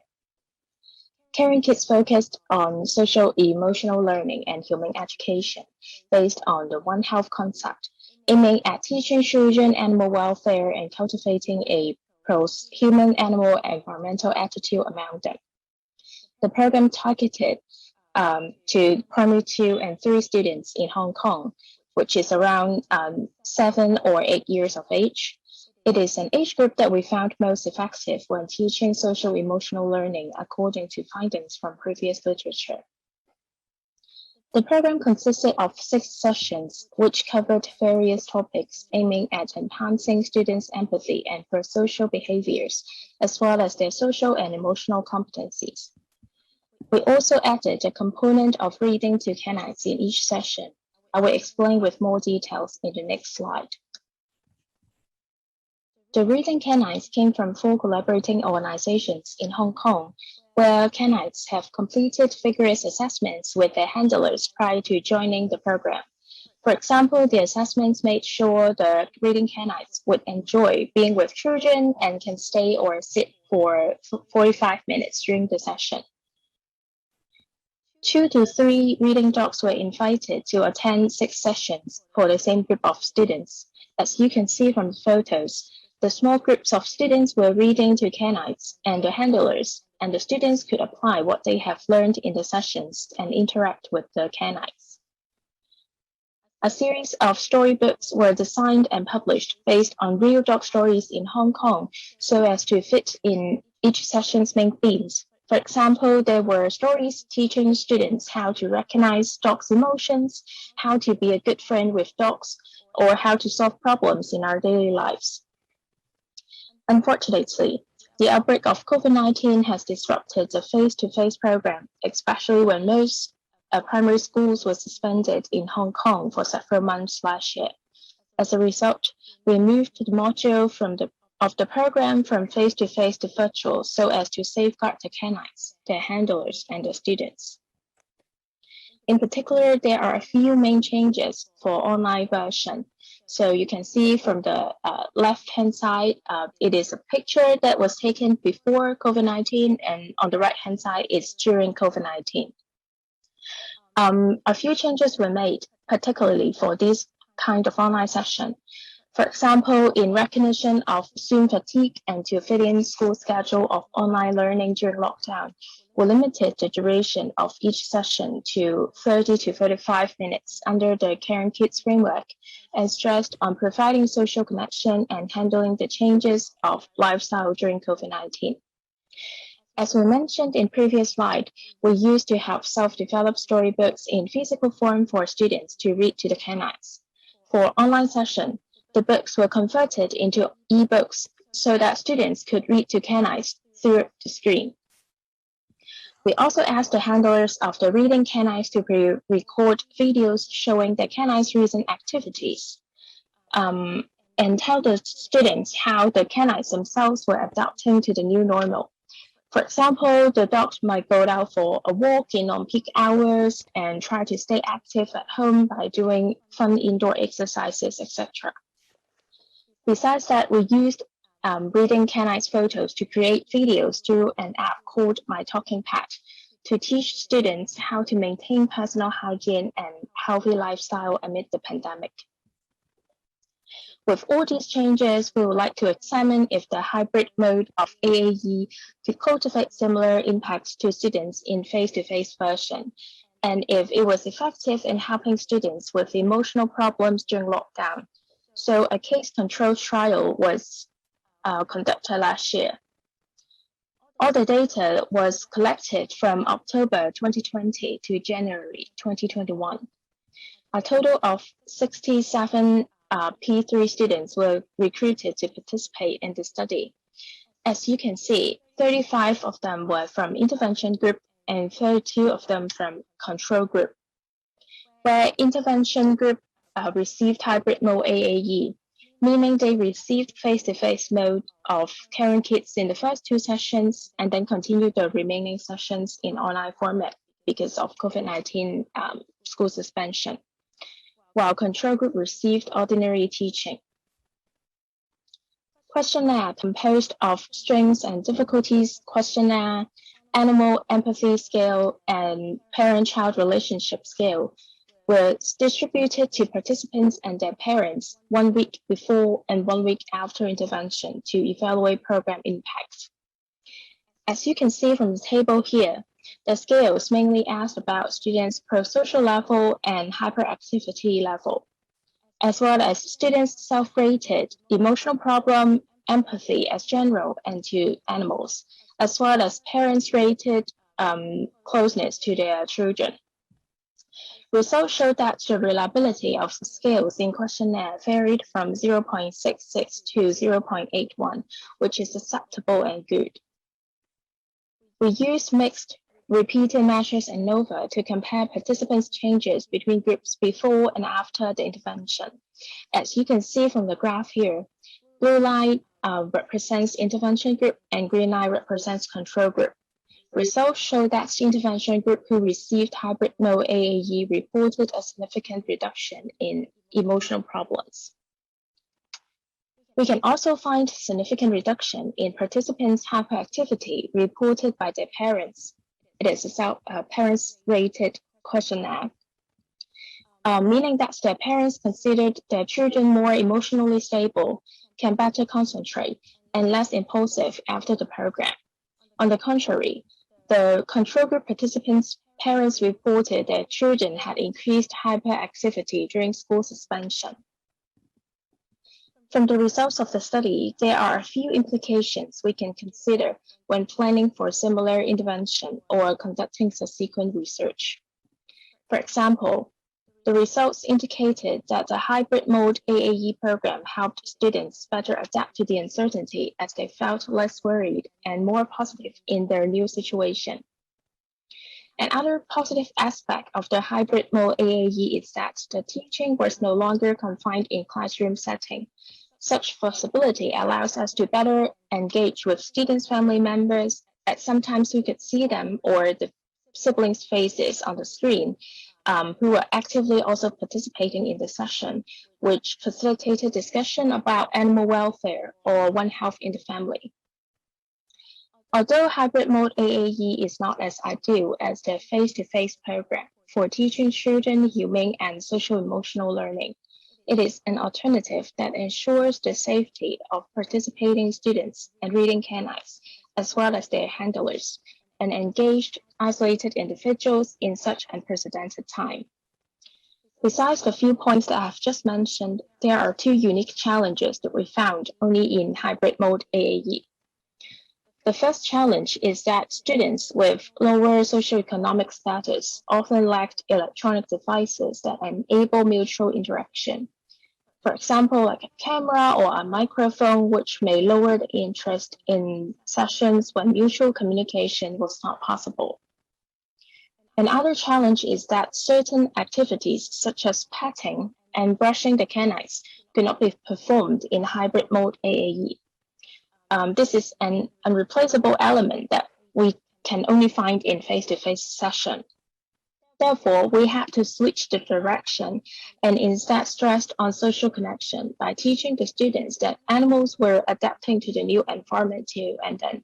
Caring Kids focused on social emotional learning and human education based on the One Health concept, aiming at teaching children animal welfare and cultivating a pro-human animal environmental attitude among them. The program targeted to primary 2 and 3 students in Hong Kong, which is around 7 or 8 years of age. It is an age group that we found most effective when teaching social emotional learning according to findings from previous literature. The program consisted of 6 sessions, which covered various topics aiming at enhancing students' empathy and pro-social behaviors, as well as their social and emotional competencies. We also added a component of reading to canines in each session. I will explain with more details in the next slide. The reading canines came from 4 collaborating organizations in Hong Kong, where canines have completed vigorous assessments with their handlers prior to joining the program. For example, the assessments made sure the reading canines would enjoy being with children and can stay or sit for 45 minutes during the session. 2 to 3 reading dogs were invited to attend 6 sessions for the same group of students. As you can see from the photos, the small groups of students were reading to canines and the handlers, and the students could apply what they have learned in the sessions and interact with the canines. A series of storybooks were designed and published based on real dog stories in Hong Kong so as to fit in each session's main themes. For example, there were stories teaching students how to recognize dogs' emotions, how to be a good friend with dogs, or how to solve problems in our daily lives. Unfortunately, the outbreak of COVID-19 has disrupted the face-to-face program, especially when most primary schools were suspended in Hong Kong for several months last year. As a result, we moved the module of the program from face-to-face to virtual so as to safeguard the canines, their handlers, and the students. In particular, there are a few main changes for online version. So you can see from the left-hand side, it is a picture that was taken before COVID-19, and on the right-hand side, it's during COVID-19. A few changes were made, particularly for this kind of online session. For example, in recognition of Zoom fatigue and to fit in school schedule of online learning during lockdown, we limited the duration of each session to 30 to 35 minutes under the Caring Kids framework and stressed on providing social connection and handling the changes of lifestyle during COVID-19. As we mentioned in previous slide, we used to have self-developed storybooks in physical form for students to read to the canines. For online session, the books were converted into e-books so that students could read to canines through the screen. We also asked the handlers of the reading canines to record videos showing the canines' recent activities and tell the students how the canines themselves were adapting to the new normal. For example, the dogs might go out for a walk in non-peak hours and try to stay active at home by doing fun indoor exercises, etc. Besides that, we used reading canines photos to create videos through an app called My Talking Pet to teach students how to maintain personal hygiene and healthy lifestyle amid the pandemic. With all these changes, we would like to examine if the hybrid mode of AAE could cultivate similar impacts to students in face-to-face version, and if it was effective in helping students with emotional problems during lockdown. So a case-control trial was conducted last year. All the data was collected from October 2020 to January 2021. A total of 67 P3 students were recruited to participate in the study. As you can see, 35 of them were from intervention group and 32 of them from control group. Where intervention group received hybrid mode AAE, meaning they received face-to-face mode of Caring Kids in the first 2 sessions and then continued the remaining sessions in online format because of COVID-19 school suspension, while control group received ordinary teaching. Questionnaire composed of strengths and difficulties questionnaire, animal empathy scale, and parent-child relationship scale were distributed to participants and their parents 1 week before and 1 week after intervention to evaluate program impact. As you can see from the table here, the scales mainly asked about students' pro-social level and hyperactivity level, as well as students' self-rated emotional problem, empathy as general and to animals, as well as parents' rated closeness to their children. Results showed that the reliability of the scales in questionnaire varied from 0.66 to 0.81, which is acceptable and good. We used mixed repeated measures and NOVA to compare participants' changes between groups before and after the intervention. As you can see from the graph here, blue line represents intervention group and green line represents control group. Results show that the intervention group who received hybrid mode AAE reported a significant reduction in emotional problems. We can also find significant reduction in participants' hyperactivity reported by their parents. It is a parents-rated questionnaire, meaning that their parents considered their children more emotionally stable, can better concentrate, and less impulsive after the program. On the contrary, the control group participants parents reported their children had increased hyperactivity during school suspension. From the results of the study, there are a few implications we can consider when planning for similar intervention or conducting subsequent research. For example, the results indicated that the hybrid mode AAE program helped students better adapt to the uncertainty as they felt less worried and more positive in their new situation. Another positive aspect of the hybrid mode AAE is that the teaching was no longer confined in classroom setting. Such flexibility allows us to better engage with students' family members, as sometimes we could see them or the siblings' faces on the screen, who were actively also participating in the session, which facilitated discussion about animal welfare or One Health in the family. Although hybrid mode AAE is not as ideal as the face-to-face program for teaching children humane and social-emotional learning, it is an alternative that ensures the safety of participating students and reading canines, as well as their handlers, and engaged, isolated individuals in such unprecedented time. Besides the few points that I have just mentioned, there are two unique challenges that we found only in hybrid mode AAE. The first challenge is that students with lower socioeconomic status often lacked electronic devices that enable mutual interaction. For example, like a camera or a microphone, which may lower the interest in sessions when mutual communication was not possible. Another challenge is that certain activities, such as petting and brushing the canines, could not be performed in hybrid mode AAE. This is an unreplaceable element that we can only find in face-to-face session. Therefore, we had to switch the direction and instead stressed on social connection by teaching the students that animals were adapting to the new environment too, and then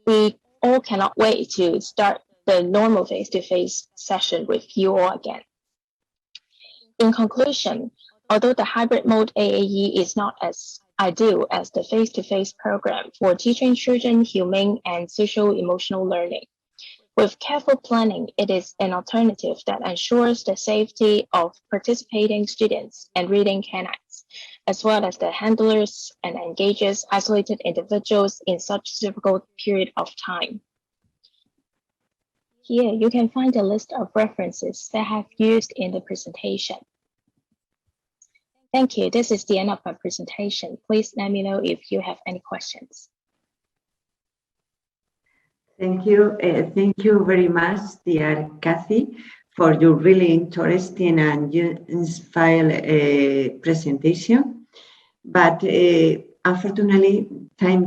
we all cannot wait to start the normal face-to-face session with you all again. In conclusion, although the hybrid mode AAE is not as ideal as the face-to-face program for teaching children humane and social-emotional learning, with careful planning, it is an alternative that ensures the safety of participating students and reading canines, as well as the handlers and engages isolated individuals in such difficult period of time. Here, you can find a list of references that I have used in the presentation. Thank you. This is the end of my presentation. Please let me know if you have any questions. Thank you. Thank you very much, dear Kathy, for your really interesting and inspiring presentation. But unfortunately, time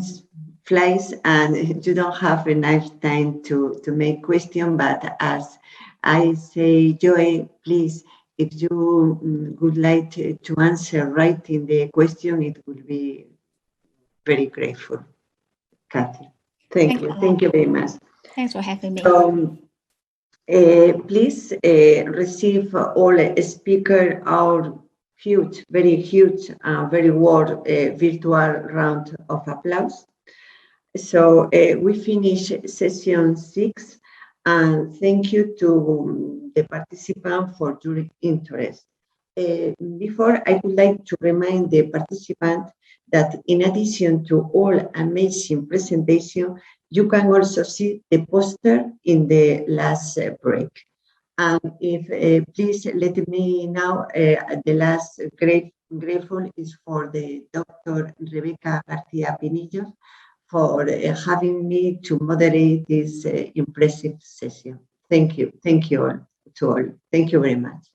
flies and you don't have enough time to make questions. But as I say, Joy, please, if you would like to answer right in the question, it would be very grateful, Kathy. Thank you. Thank you very much. Thanks for having me. Please receive all speaker our huge, very warm virtual round of applause. So we finish session 6, and thank you to the participants for your interest. Before, I would like to remind the participants that in addition to all amazing presentation, you can also see the poster in the last break. And if please let me now, the last grateful is for the Dr. Rebecca Garcia Pinillos for having me to moderate this impressive session. Thank you all to all. Thank you very much.